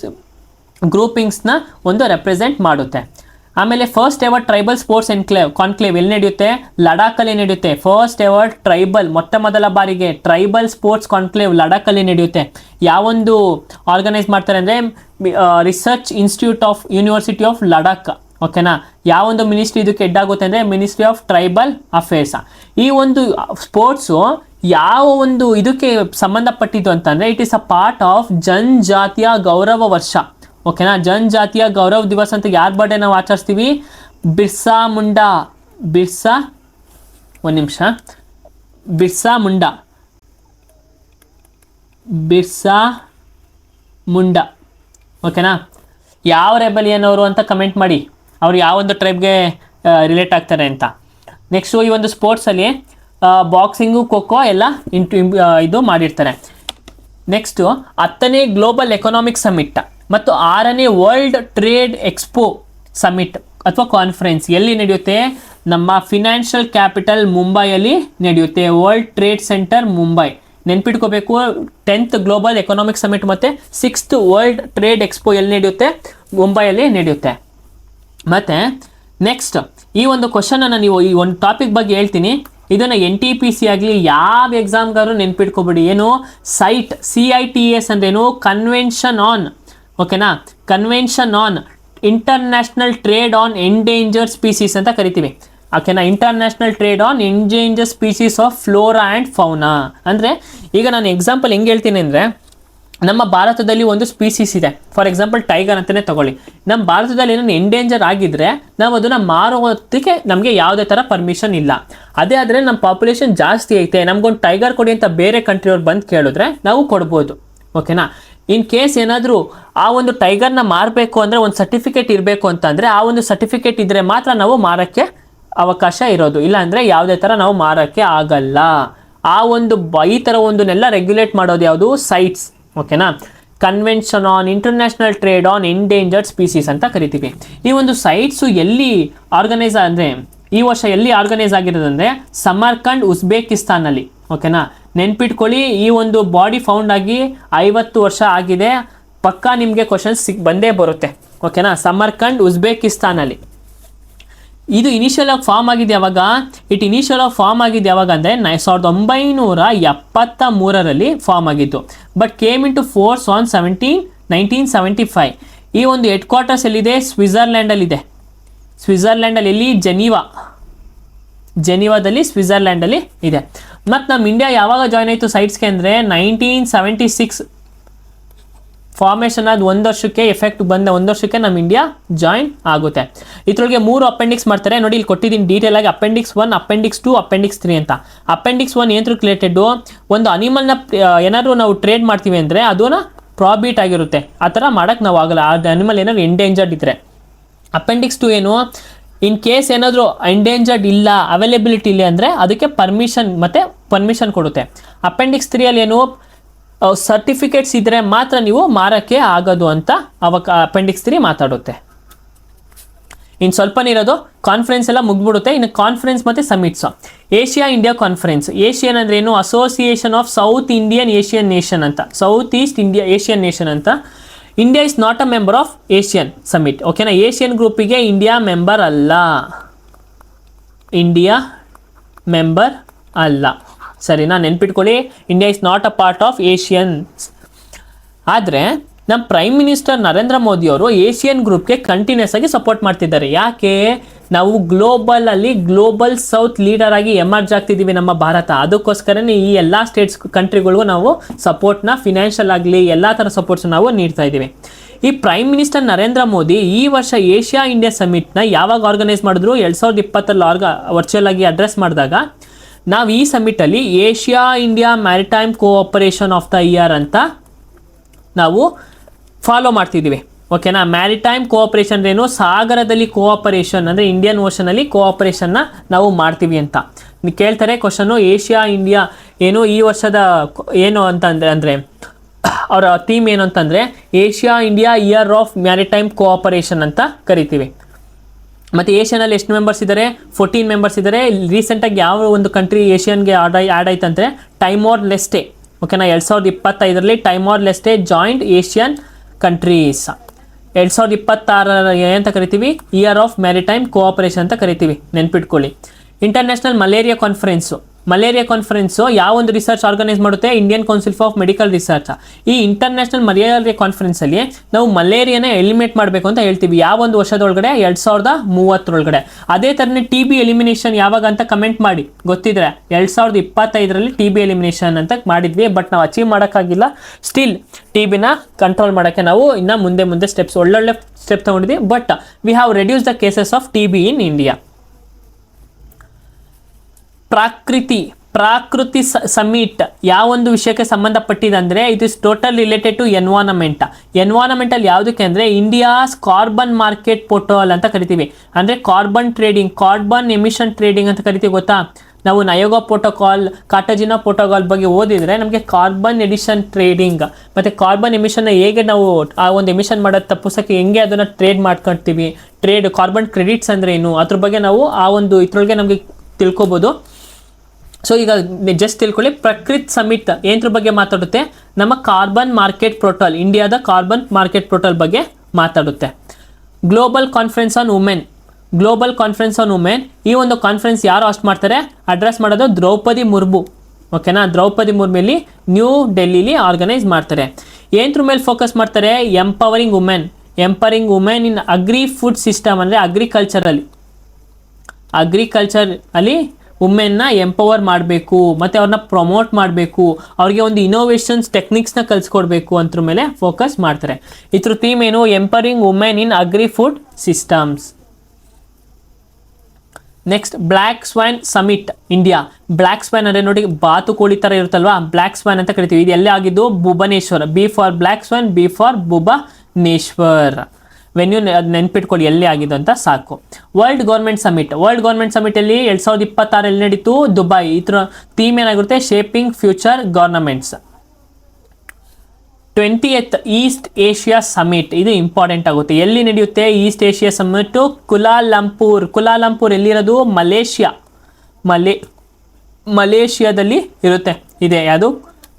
ಗ್ರೂಪಿಂಗ್ಸ್ನ ಒಂದು ರೆಪ್ರೆಸೆಂಟ್ ಮಾಡುತ್ತೆ. ಆಮೇಲೆ first ever tribal sports conclave ಎಲ್ಲಿ ನಡೆಯುತ್ತೆ? ಲಡಾಖಲ್ಲಿ ನಡೆಯುತ್ತೆ. ಫಸ್ಟ್ ಎವರ್ ಮೊಟ್ಟ ಮೊದಲ ಬಾರಿಗೆ ಟ್ರೈಬಲ್ ಸ್ಪೋರ್ಟ್ಸ್ ಕಾನ್ಕ್ಲೇವ್ ಲಡಾಖಲ್ಲಿ ನಡೆಯುತ್ತೆ. ಯಾವೊಂದು ಆರ್ಗನೈಸ್ ಮಾಡ್ತಾರೆ ಅಂದರೆ research institute of university of Ladakh. ಓಕೆನಾ? ಯಾವೊಂದು ಮಿನಿಸ್ಟ್ರಿ ಇದಕ್ಕೆ ಹೆಡ್ ಆಗುತ್ತೆ ಅಂದರೆ ಮಿನಿಸ್ಟ್ರಿ ಆಫ್ ಟ್ರೈಬಲ್ ಅಫೇರ್ಸ್. ಈ ಒಂದು ಸ್ಪೋರ್ಟ್ಸು ಯಾವ ಒಂದು ಇದಕ್ಕೆ ಸಂಬಂಧಪಟ್ಟಿದ್ದು ಅಂತಂದರೆ it is a part of Janjatiya Gaurav Varsh. ಓಕೆನಾ? ಜನಜಾತಿಯ ಗೌರವ ದಿವಸ ಅಂತ ಯಾರ ಬರ್ಡೇ ನಾವು ಆಚರಿಸ್ತೀವಿ? ಬಿರ್ಸಾ ಮುಂಡಾ. ಓಕೆನಾ? ಯಾವ ರೆಬಲಿಯನ್ ಅವರು ಅಂತ ಕಮೆಂಟ್ ಮಾಡಿ, ಅವ್ರು ಯಾವೊಂದು ಟ್ರೈಬ್ಗೆ ರಿಲೇಟ್ ಆಗ್ತಾರೆ ಅಂತ. ನೆಕ್ಸ್ಟು ಈ ಒಂದು ಸ್ಪೋರ್ಟ್ಸಲ್ಲಿ ಬಾಕ್ಸಿಂಗು, ಖೋಖೋ ಎಲ್ಲ ಇದು ಮಾಡಿರ್ತಾರೆ. ನೆಕ್ಸ್ಟು 10ನೇ ಗ್ಲೋಬಲ್ ಎಕನಾಮಿಕ್ ಸಮಿಟ್ ಮತ್ತು 6ನೇ ವರ್ಲ್ಡ್ ಟ್ರೇಡ್ ಎಕ್ಸ್ಪೋ ಸಮಿಟ್ ಅಥವಾ ಕಾನ್ಫರೆನ್ಸ್ ಎಲ್ಲಿ ನಡೆಯುತ್ತೆ? ನಮ್ಮ ಫಿನಾನ್ಷಿಯಲ್ ಕ್ಯಾಪಿಟಲ್ ಮುಂಬೈಯಲ್ಲಿ ನಡೆಯುತ್ತೆ. World trade centre Mumbai. ನೆನ್ಪಿಟ್ಕೋಬೇಕು, 10th ಗ್ಲೋಬಲ್ ಎಕನಾಮಿಕ್ ಸಮಿಟ್ ಮತ್ತು 6th ವರ್ಲ್ಡ್ ಟ್ರೇಡ್ ಎಕ್ಸ್ಪೋ ಎಲ್ಲಿ ನಡೆಯುತ್ತೆ? ಮುಂಬೈಯಲ್ಲಿ ನಡೆಯುತ್ತೆ. ಮತ್ತು ನೆಕ್ಸ್ಟ್ ಈ ಒಂದು ಕ್ವಶನನ್ನು ನೀವು ಈ ಒಂದು ಟಾಪಿಕ್ ಬಗ್ಗೆ ಹೇಳ್ತೀನಿ, ಇದನ್ನು NTPC ಆಗಲಿ ಯಾವ ಎಕ್ಸಾಮ್ಗಾದ್ರು ನೆನ್ಪಿಟ್ಕೊಬಿಡಿ. ಏನು ಸೈಟ್ CITES ಅಂದ್ರೇನು? ಕನ್ವೆನ್ಷನ್ ಆನ್, ಓಕೆನಾ, convention on international trade on endangered species ಅಂತ ಕರಿತೀವಿ, ಓಕೆನಾ. International trade on endangered species of flora and fauna. ಅಂದರೆ ಈಗ ನಾನು ಎಕ್ಸಾಂಪಲ್ ಹೆಂಗೆ ಹೇಳ್ತೀನಿ ಅಂದರೆ, ನಮ್ಮ ಭಾರತದಲ್ಲಿ ಒಂದು ಸ್ಪೀಸೀಸ್ ಇದೆ, ಫಾರ್ ಎಕ್ಸಾಂಪಲ್ ಟೈಗರ್ ಅಂತಲೇ ತಗೊಳ್ಳಿ. ನಮ್ಮ ಭಾರತದಲ್ಲಿ ಏನೋ ಎಂಡೇಂಜರ್ ಆಗಿದ್ದರೆ ನಾವು ಅದನ್ನು ಮಾರೋದಕ್ಕೆ ನಮಗೆ ಯಾವುದೇ ಥರ ಪರ್ಮಿಷನ್ ಇಲ್ಲ. ಅದೇ ಆದರೆ ನಮ್ಮ ಪಾಪ್ಯುಲೇಷನ್ ಜಾಸ್ತಿ ಐತೆ, ನಮಗೊಂದು ಟೈಗರ್ ಕೊಡಿ ಅಂತ ಬೇರೆ ಕಂಟ್ರಿಯವ್ರು ಬಂದು ಕೇಳಿದ್ರೆ ನಾವು ಕೊಡ್ಬೋದು, ಓಕೆನಾ. ಇನ್ ಕೇಸ್ ಏನಾದರೂ ಆ ಒಂದು ಟೈಗರ್ನ ಮಾರಬೇಕು ಅಂದರೆ ಒಂದು ಸರ್ಟಿಫಿಕೇಟ್ ಇರಬೇಕು ಅಂತಂದರೆ ಆ ಒಂದು ಸರ್ಟಿಫಿಕೇಟ್ ಇದ್ದರೆ ಮಾತ್ರ ನಾವು ಮಾರೋಕ್ಕೆ ಅವಕಾಶ ಇರೋದು, ಇಲ್ಲ ಅಂದರೆ ಯಾವುದೇ ಥರ ನಾವು ಮಾರೋಕ್ಕೆ ಆಗಲ್ಲ. ಆ ಒಂದು ಈ ಥರ ಒಂದನ್ನೆಲ್ಲ ರೆಗ್ಯುಲೇಟ್ ಮಾಡೋದು ಯಾವುದು? ಸೈಟ್ಸ್, ಓಕೆನಾ. Convention on international trade on endangered species ಅಂತ ಕರಿತೀವಿ. ಈ ಒಂದು ಸೈಟ್ಸು ಎಲ್ಲಿ ಆರ್ಗನೈಸ್ ಅಂದರೆ ಈ ವರ್ಷ ಎಲ್ಲಿ ಆರ್ಗನೈಸ್ ಆಗಿರೋದಂದರೆ ಸಮರ್ಕಂಡ್, ಉಜ್ಬೇಕಿಸ್ತಾನಲ್ಲಿ, ಓಕೆನಾ. ನೆನ್ಪಿಟ್ಕೊಳ್ಳಿ, ಈ ಒಂದು ಬಾಡಿ ಫೌಂಡ್ ಆಗಿ 50 ವರ್ಷ ಆಗಿದೆ. ಪಕ್ಕಾ ನಿಮಗೆ ಕ್ವಶನ್ಸ್ ಬಂದೇ ಬರುತ್ತೆ, ಓಕೆನಾ. ಸಮರ್ಕಂಡ್, ಉಜ್ಬೇಕಿಸ್ತಾನಲ್ಲಿ. ಇದು ಇನಿಷಿಯಲ್ ಆಗಿ ಫಾರ್ಮ್ ಆಗಿದೆ ಯಾವಾಗ? ಇನಿಷಿಯಲ್ ಆಗಿ ಫಾರ್ಮ್ ಆಗಿದ್ದು ಯಾವಾಗ ಅಂದರೆ 1973ರಲ್ಲಿ ಫಾರ್ಮ್ ಆಗಿತ್ತು. But came into force on 1975. ಈ ಒಂದು ಹೆಡ್ ಕ್ವಾರ್ಟರ್ಸ್ ಎಲ್ಲಿದೆ? ಸ್ವಿಟ್ಜರ್ಲ್ಯಾಂಡಲ್ಲಿದೆ. ಸ್ವಿಟ್ಜರ್ಲ್ಯಾಂಡಲ್ಲಿ ಎಲ್ಲಿ? ಜೆನೀವಾದಲ್ಲಿ ಸ್ವಿಟ್ಜರ್ಲ್ಯಾಂಡಲ್ಲಿ ಇದೆ. ಮತ್ತು ನಮ್ಮ ಇಂಡಿಯಾ ಯಾವಾಗ ಜಾಯ್ನ್ ಆಯಿತು ಸೈಟ್ಸ್ಗೆ ಅಂದರೆ 1976 ಫಾರ್ಮೇಷನ್ ಆದ 1 ವರ್ಷಕ್ಕೆ, ಎಫೆಕ್ಟ್ ಬಂದ 1 ವರ್ಷಕ್ಕೆ ನಮ್ಮ ಇಂಡಿಯಾ ಜಾಯಿನ್ ಆಗುತ್ತೆ. ಇದರೊಳಗೆ 3 ಅಪೆಂಡಿಕ್ಸ್ ಮಾಡ್ತಾರೆ ನೋಡಿ, ಇಲ್ಲಿ ಕೊಟ್ಟಿದ್ದೀನಿ ಡೀಟೇಲ್ ಆಗಿ. ಅಪೆಂಡಿಕ್ಸ್ 1, ಅಪೆಂಡಿಕ್ಸ್ 2, ಅಪೆಂಡಿಕ್ಸ್ 3 ಅಂತ. ಅಪೆಂಡಿಕ್ಸ್ 1 ಏನಕ್ಕೆ ರಿಲೇಟೆಡು? ಒಂದು ಅನಿಮಲ್ನ ಏನಾದರೂ ನಾವು ಟ್ರೇಡ್ ಮಾಡ್ತೀವಿ ಅಂದರೆ ಅದನ್ನ ಪ್ರಾಬಿಟ್ ಆಗಿರುತ್ತೆ, ಆ ಥರ ಮಾಡೋಕ್ಕೆ ನಾವು ಆಗಲ್ಲ, ಆ ಅನಿಮಲ್ ಏನಾದ್ರು ಎಂಡೇಂಜರ್ಡ್ ಇದ್ದರೆ. ಅಪೆಂಡಿಕ್ಸ್ 2 ಏನು? ಇನ್ ಕೇಸ್ ಏನಾದರೂ ಎಂಡೇಂಜರ್ಡ್ ಇಲ್ಲ, ಅವೈಲೇಬಿಲಿಟಿ ಇಲ್ಲ ಅಂದರೆ ಅದಕ್ಕೆ ಪರ್ಮಿಷನ್ ಕೊಡುತ್ತೆ. ಅಪೆಂಡಿಕ್ಸ್ 3ಅಲ್ಲಿ ಏನು? ಸರ್ಟಿಫಿಕೇಟ್ಸ್ ಇದ್ದರೆ ಮಾತ್ರ ನೀವು ಮಾರಕ್ಕೆ ಆಗೋದು ಅಂತ ಅವಾಗ ಅಪೆಂಡಿಕ್ಸ್ 3 ಮಾತಾಡುತ್ತೆ. ಇನ್ನು ಸ್ವಲ್ಪನೇ ಇರೋದು, ಕಾನ್ಫರೆನ್ಸ್ ಎಲ್ಲ ಮುಗ್ಬಿಡುತ್ತೆ. ಇನ್ನು ಕಾನ್ಫರೆನ್ಸ್ ಮತ್ತು summits. Asia India conference. ASEAN ಅಂದರೆ ಏನು? Association of south Indian Asian nation ಅಂತ, south east India Asian nation ಅಂತ. India is not a member of ASEAN summit, ಓಕೆನಾ. ಏಷ್ಯನ್ ಗ್ರೂಪಿಗೆ ಇಂಡಿಯಾ ಮೆಂಬರ್ ಅಲ್ಲ, ಇಂಡಿಯಾ ಮೆಂಬರ್ ಅಲ್ಲ, ಸರಿನಾ. ನೆನ್ಪಿಟ್ಕೊಳ್ಳಿ, India is not a part of ASEANs. ಆದರೆ ನಮ್ಮ ಪ್ರೈಮ್ ಮಿನಿಸ್ಟರ್ ನರೇಂದ್ರ ಮೋದಿ ಅವರು ಏಷ್ಯನ್ ಗ್ರೂಪ್ಗೆ ಕಂಟಿನ್ಯೂಸ್ ಆಗಿ ಸಪೋರ್ಟ್ ಮಾಡ್ತಿದ್ದಾರೆ. ಯಾಕೆ? ನಾವು ಗ್ಲೋಬಲ್ ಸೌತ್ ಲೀಡರ್ ಆಗಿ ಎಮರ್ಜ್ ಆಗ್ತಿದ್ದೀವಿ ನಮ್ಮ ಭಾರತ. ಅದಕ್ಕೋಸ್ಕರನೇ ಈ ಎಲ್ಲ ಸ್ಟೇಟ್ಸ್ ಕಂಟ್ರಿಗಳಿಗೂ ನಾವು ಸಪೋರ್ಟ್ನ ಫಿನಾನ್ಷಿಯಲ್ ಆಗಲಿ ಎಲ್ಲ ಥರ ಸಪೋರ್ಟ್ಸ್ ನಾವು ನೀಡ್ತಾ ಇದ್ದೀವಿ. ಈ ಪ್ರೈಮ್ ಮಿನಿಸ್ಟರ್ ನರೇಂದ್ರ ಮೋದಿ ಈ ವರ್ಷ ಏಷ್ಯಾ ಇಂಡಿಯಾ ಸಮಿಟ್ನ ಯಾವಾಗ ಆರ್ಗನೈಸ್ ಮಾಡಿದ್ರು? 2020 ವರ್ಚುವಲ್ ಆಗಿ ಅಡ್ರೆಸ್ ಮಾಡಿದಾಗ ನಾವು ಈ ಸಮಿಟಲ್ಲಿ Asia India maritime cooperation of the year ಅಂತ ನಾವು ಫಾಲೋ ಮಾಡ್ತಿದ್ದೀವಿ, ಓಕೆನಾ. ಮ್ಯಾರಿಟೈಮ್ ಕೋಆಪರೇಷನ್ ಏನು? ಸಾಗರದಲ್ಲಿ ಕೋಆಪರೇಷನ್ ಅಂದರೆ ಇಂಡಿಯನ್ ಓಷನಲ್ಲಿ ಕೋಆಪರೇಷನ್ನ ನಾವು ಮಾಡ್ತೀವಿ ಅಂತ ಕೇಳ್ತಾರೆ ಕ್ವಶನು. ಏಷ್ಯಾ ಇಂಡಿಯಾ ಏನು ಈ ವರ್ಷದ ಏನು ಅಂತಂದರೆ ಅವರ ಥೀಮ್ ಏನು ಅಂತಂದರೆ Asia India year of maritime cooperation ಅಂತ ಕರಿತೀವಿ. ಮತ್ತು ಏಷ್ಯನಲ್ಲಿ ಎಷ್ಟು ಮೆಂಬರ್ಸ್ ಇದ್ದಾರೆ? 14 ಮೆಂಬರ್ಸ್ ಇದ್ದಾರೆ. ರೀಸೆಂಟಾಗಿ ಯಾವ ಒಂದು ಕಂಟ್ರಿ ಏಷ್ಯನ್ಗೆ ಆ್ಯಡ್ ಆಯ್ತಂದರೆ ಟೈಮೋರ್ ಲೆಸ್ಟೆ, ಓಕೆನಾ. 2025ರಲ್ಲಿ ಟೈಮೋರ್ ಲೆಸ್ಟೆ ಜಾಯಿಂಟ್ ಏಷ್ಯನ್ ಕಂಟ್ರೀಸ್. 2026 ಏನಂತ ಕರಿತೀವಿ? ಇಯರ್ ಆಫ್ ಮ್ಯಾರಿಟೈಮ್ ಕೋಆಪರೇಷನ್ ಅಂತ ಕರಿತೀವಿ, ನೆನ್ಪಿಟ್ಕೊಳ್ಳಿ. ಇಂಟರ್ನ್ಯಾಷನಲ್ ಮಲೇರಿಯಾ ಕಾನ್ಫರೆನ್ಸು ಯಾವ ಒಂದು ರಿಸರ್ಚ್ ಆರ್ಗನೈಸ್ ಮಾಡುತ್ತೆ? Indian council for medical research. ಈ ಇಂಟರ್ನ್ಯಾಷನಲ್ ಮಲೇರಿಯಾ ಕಾನ್ಫರೆನ್ಸಲ್ಲಿ ನಾವು ಮಲೇರಿಯಾನ ಎಲಿಮಿನೇಟ್ ಮಾಡಬೇಕು ಅಂತ ಹೇಳ್ತೀವಿ. ಯಾವ ಒಂದು ವರ್ಷದೊಳಗಡೆ? 2030 ಅದೇ ಥರನೇ TB ಎಲಿಮಿನೇಷನ್ ಯಾವಾಗ ಅಂತ ಕಮೆಂಟ್ ಮಾಡಿ, ಗೊತ್ತಿದ್ರೆ. 2025ರಲ್ಲಿ TB ಎಲಿಮಿನೇಷನ್ ಅಂತ ಮಾಡಿದ್ವಿ, ಬಟ್ ನಾವು ಅಚೀವ್ ಮಾಡೋಕ್ಕಾಗಿಲ್ಲ. ಸ್ಟಿಲ್ TBನ ಕಂಟ್ರೋಲ್ ಮಾಡೋಕ್ಕೆ ನಾವು ಇನ್ನು ಮುಂದೆ ಸ್ಟೆಪ್ಸ್ ಒಳ್ಳೊಳ್ಳೆ ಸ್ಟೆಪ್ ತೊಗೊಂಡಿದ್ವಿ, but we have reduce the cases of TB in India. Prakriti summit ಯಾವ ಒಂದು ವಿಷಯಕ್ಕೆ ಸಂಬಂಧಪಟ್ಟಿದೆ ಅಂದರೆ it is total related to environmental ಯಾವುದಕ್ಕೆ ಅಂದರೆ ಇಂಡಿಯಾಸ್ ಕಾರ್ಬನ್ ಮಾರ್ಕೆಟ್ ಪೋರ್ಟಲ್ ಅಂತ ಕರಿತೀವಿ. ಅಂದರೆ ಕಾರ್ಬನ್ ಎಮಿಷನ್ ಟ್ರೇಡಿಂಗ್ ಅಂತ ಕರಿತೀವಿ ಗೊತ್ತಾ. ನಾವು ನಯೋಗ ಪ್ರೋಟೋಕಾಲ್, ಕಾರ್ಟಜಿನಾ ಪ್ರೋಟೋಕಾಲ್ ಬಗ್ಗೆ ಓದಿದರೆ ನಮಗೆ ಕಾರ್ಬನ್ ಎಡಿಷನ್ ಟ್ರೇಡಿಂಗ್ ಮತ್ತು ಕಾರ್ಬನ್ ಎಮಿಷನ್ನ ಹೇಗೆ ನಾವು ಆ ಒಂದು ಎಮಿಷನ್ ಮಾಡೋದು ತಪ್ಪಿಸೋಕ್ಕೆ ಹೆಂಗೆ ಅದನ್ನು ಟ್ರೇಡ್ ಮಾಡ್ಕೊಳ್ತೀವಿ, ಕಾರ್ಬನ್ ಕ್ರೆಡಿಟ್ಸ್ ಅಂದರೆ ಏನು ಅದ್ರ ಬಗ್ಗೆ ನಾವು ಆ ಒಂದು ಇದ್ರೊಳಗೆ ನಮಗೆ ತಿಳ್ಕೊಬೋದು. ಸೊ ಈಗ ಜಸ್ಟ್ ತಿಳ್ಕೊಳ್ಳಿ, ಪ್ರಕೃತ್ ಸಮಿಟ್ ಏನದ್ರ ಬಗ್ಗೆ ಮಾತಾಡುತ್ತೆ, ನಮ್ಮ ಕಾರ್ಬನ್ ಮಾರ್ಕೆಟ್ ಪೋರ್ಟಲ್, ಇಂಡಿಯಾದ ಕಾರ್ಬನ್ ಮಾರ್ಕೆಟ್ ಪೋರ್ಟಲ್ ಬಗ್ಗೆ ಮಾತಾಡುತ್ತೆ. ಗ್ಲೋಬಲ್ ಕಾನ್ಫರೆನ್ಸ್ ಆನ್ ವುಮೆನ್, ಈ ಒಂದು ಕಾನ್ಫರೆನ್ಸ್ ಯಾರು ಹಾಸ್ಟ್ ಮಾಡ್ತಾರೆ, ಅಡ್ರೆಸ್ ಮಾಡೋದು ದ್ರೌಪದಿ ಮುರ್ಮು. ಓಕೆನಾ, ದ್ರೌಪದಿ ಮುರ್ಮುಲಿ ನ್ಯೂ ಡೆಲ್ಲಿಲಿ ಆರ್ಗನೈಸ್ ಮಾಡ್ತಾರೆ. ಏನದ್ರ ಮೇಲೆ ಫೋಕಸ್ ಮಾಡ್ತಾರೆ, empowering women in agri food system, ಅಂದರೆ ಅಗ್ರಿಕಲ್ಚರ್ ಅಲ್ಲಿ ವುಮೆನ್ನ ಎಂಪವರ್ ಮಾಡಬೇಕು ಮತ್ತು ಅವ್ರನ್ನ ಪ್ರಮೋಟ್ ಮಾಡಬೇಕು, ಅವ್ರಿಗೆ ಒಂದು ಇನೋವೇಷನ್ಸ್ ಟೆಕ್ನಿಕ್ಸ್ನ ಕಲಿಸ್ಕೊಡ್ಬೇಕು ಅಂದ್ರ ಮೇಲೆ ಫೋಕಸ್ ಮಾಡ್ತಾರೆ. ಇದ್ರ ಥೀಮ್ ಏನು, empowering women in agri food systems. Next black swine summit India. Black swine ಅಂದರೆ ನೋಡಿ ಬಾತುಕೋಳಿ ಥರ ಇರುತ್ತಲ್ವಾ, ಬ್ಲ್ಯಾಕ್ ಸ್ವೈನ್ ಅಂತ ಕರಿತೀವಿ. ಇದು ಎಲ್ಲೇ ಆಗಿದ್ದು Bhubaneswar, B for black swan, B for Bhubaneswar. Venue ನೆನ್ಪಿಟ್ಕೊಳ್ಳಿ ಎಲ್ಲೇ ಆಗಿದ್ದು ಅಂತ ಸಾಕು. ವರ್ಲ್ಡ್ ಗೌರ್ಮೆಂಟ್ ಸಮಿಟಲ್ಲಿ 2026 ನಡೀತು ದುಬೈ. ಇದ್ರ ಥೀಮ್ ಏನಾಗಿರುತ್ತೆ, shaping future governments. 20th East Asia summit, ಇದು ಇಂಪಾರ್ಟೆಂಟ್ ಆಗುತ್ತೆ. ಎಲ್ಲಿ ನಡೆಯುತ್ತೆ ಈಸ್ಟ್ ಏಷ್ಯಾ ಸಮಿಟ್, ಕುಲಾಲಂಪುರ್ ಎಲ್ಲಿರೋದು, ಮಲೇಷಿಯಾದಲ್ಲಿ ಇರುತ್ತೆ. ಇದೆ ಯಾವುದು,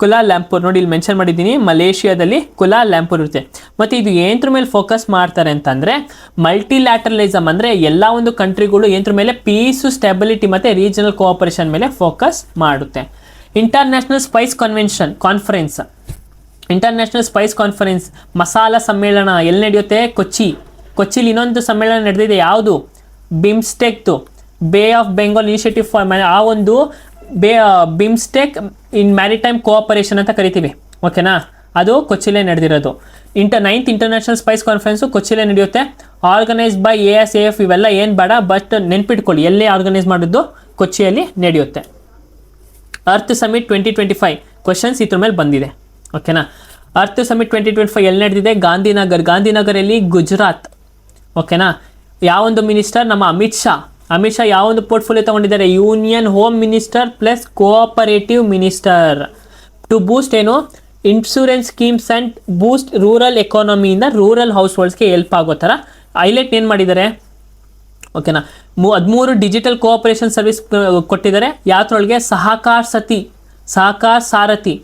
ಕುಲಾಲಂಪುರ್. ನೋಡಿ ಇಲ್ಲಿ ಮೆನ್ಷನ್ ಮಾಡಿದ್ದೀನಿ, ಮಲೇಷಿಯಾದಲ್ಲಿ ಕುಲಾಲಂಪುರ್ ಇರುತ್ತೆ. ಮತ್ತು ಇದು ಏನದ್ರ ಮೇಲೆ ಫೋಕಸ್ ಮಾಡ್ತಾರೆ ಅಂತಂದರೆ ಮಲ್ಟಿಲ್ಯಾಟರಲಿಸಮ್, ಅಂದರೆ ಎಲ್ಲ ಒಂದು ಕಂಟ್ರಿಗಳು ಏನದ್ರ ಮೇಲೆ ಪೀಸು, ಸ್ಟೆಬಿಲಿಟಿ ಮತ್ತು ರೀಜನಲ್ ಕೋಆಪರೇಷನ್ ಮೇಲೆ ಫೋಕಸ್ ಮಾಡುತ್ತೆ. ಇಂಟರ್ನ್ಯಾಷನಲ್ ಸ್ಪೈಸ್ ಕಾನ್ಫರೆನ್ಸ್ ಮಸಾಲ ಸಮ್ಮೇಳನ ಎಲ್ಲಿ ನಡೆಯುತ್ತೆ, ಕೊಚ್ಚಿಲಿ. ಇನ್ನೊಂದು ಸಮ್ಮೇಳನ ನಡೆದಿದೆ, ಯಾವುದು, ಬಿಮ್ಸ್ಟೆಕ್ದು, ಬೇ ಆಫ್ ಬೆಂಗಾಲ್ ಇನಿಷಿಯೇಟಿವ್ ಫಾರ್, ಆ ಒಂದು ಬಿಮ್ಸ್ಟೆಕ್ ಇನ್ ಮ್ಯಾರಿಟೈಮ್ ಕೋಆಪರೇಷನ್ ಅಂತ ಕರಿತೀವಿ. ಓಕೆನಾ, ಅದು ಕೊಚ್ಚಿಲೇ ನಡೆದಿರೋದು. 9th ಇಂಟರ್ನ್ಯಾಷನಲ್ ಸ್ಪೈಸ್ ಕಾನ್ಫರೆನ್ಸು ಕೊಚ್ಚಿಲೇ ನಡೆಯುತ್ತೆ. Organise by ASAF. ಇವೆಲ್ಲ ಏನು ಬೇಡ, ಬಟ್ ನೆನ್ಪಿಟ್ಕೊಳ್ಳಿ ಎಲ್ಲೇ ಆರ್ಗನೈಸ್ ಮಾಡಿದ್ದು ಕೊಚ್ಚಿಯಲ್ಲಿ ನಡೆಯುತ್ತೆ. ಅರ್ತ್ ಸಮಿಟ್ 2025 ಕ್ವಶನ್ಸ್ ಇದ್ರ ಮೇಲೆ ಬಂದಿದೆ. ಓಕೆನಾ, ಅರ್ತ್ ಸಮಿಟ್ 2025 ಎಲ್ಲಿ ನಡೆದಿದೆ, ಗಾಂಧಿನಗರಲ್ಲಿ, ಗುಜರಾತ್. ಓಕೆನಾ, ಯಾವೊಂದು ಮಿನಿಸ್ಟರ್, ನಮ್ಮ ಅಮಿತ್ ಶಾ ಯಾವೊಂದು ಪೋರ್ಟ್ಫೋಲಿಯೋ ತಗೊಂಡಿದ್ದಾರೆ, union home minister plus cooperative minister. To boost ಏನು, insurance schemes and boost rural ಎಕಾನಮಿಯಿಂದ ರೂರಲ್ ಹೌಸ್ ಹೋಲ್ಡ್ಸ್ಗೆ ಹೆಲ್ಪ್ ಆಗೋ ಥರ ಹೈಲೈಟ್ ಏನು ಮಾಡಿದ್ದಾರೆ. ಓಕೆನಾ, 13 ಡಿಜಿಟಲ್ ಕೋಆಪರೇಷನ್ ಸರ್ವಿಸ್ ಕೊಟ್ಟಿದ್ದಾರೆ. ಯಾವ್ದ್ರೊಳಗೆ, ಸಹಕಾರ್ ಸಾರಥಿ.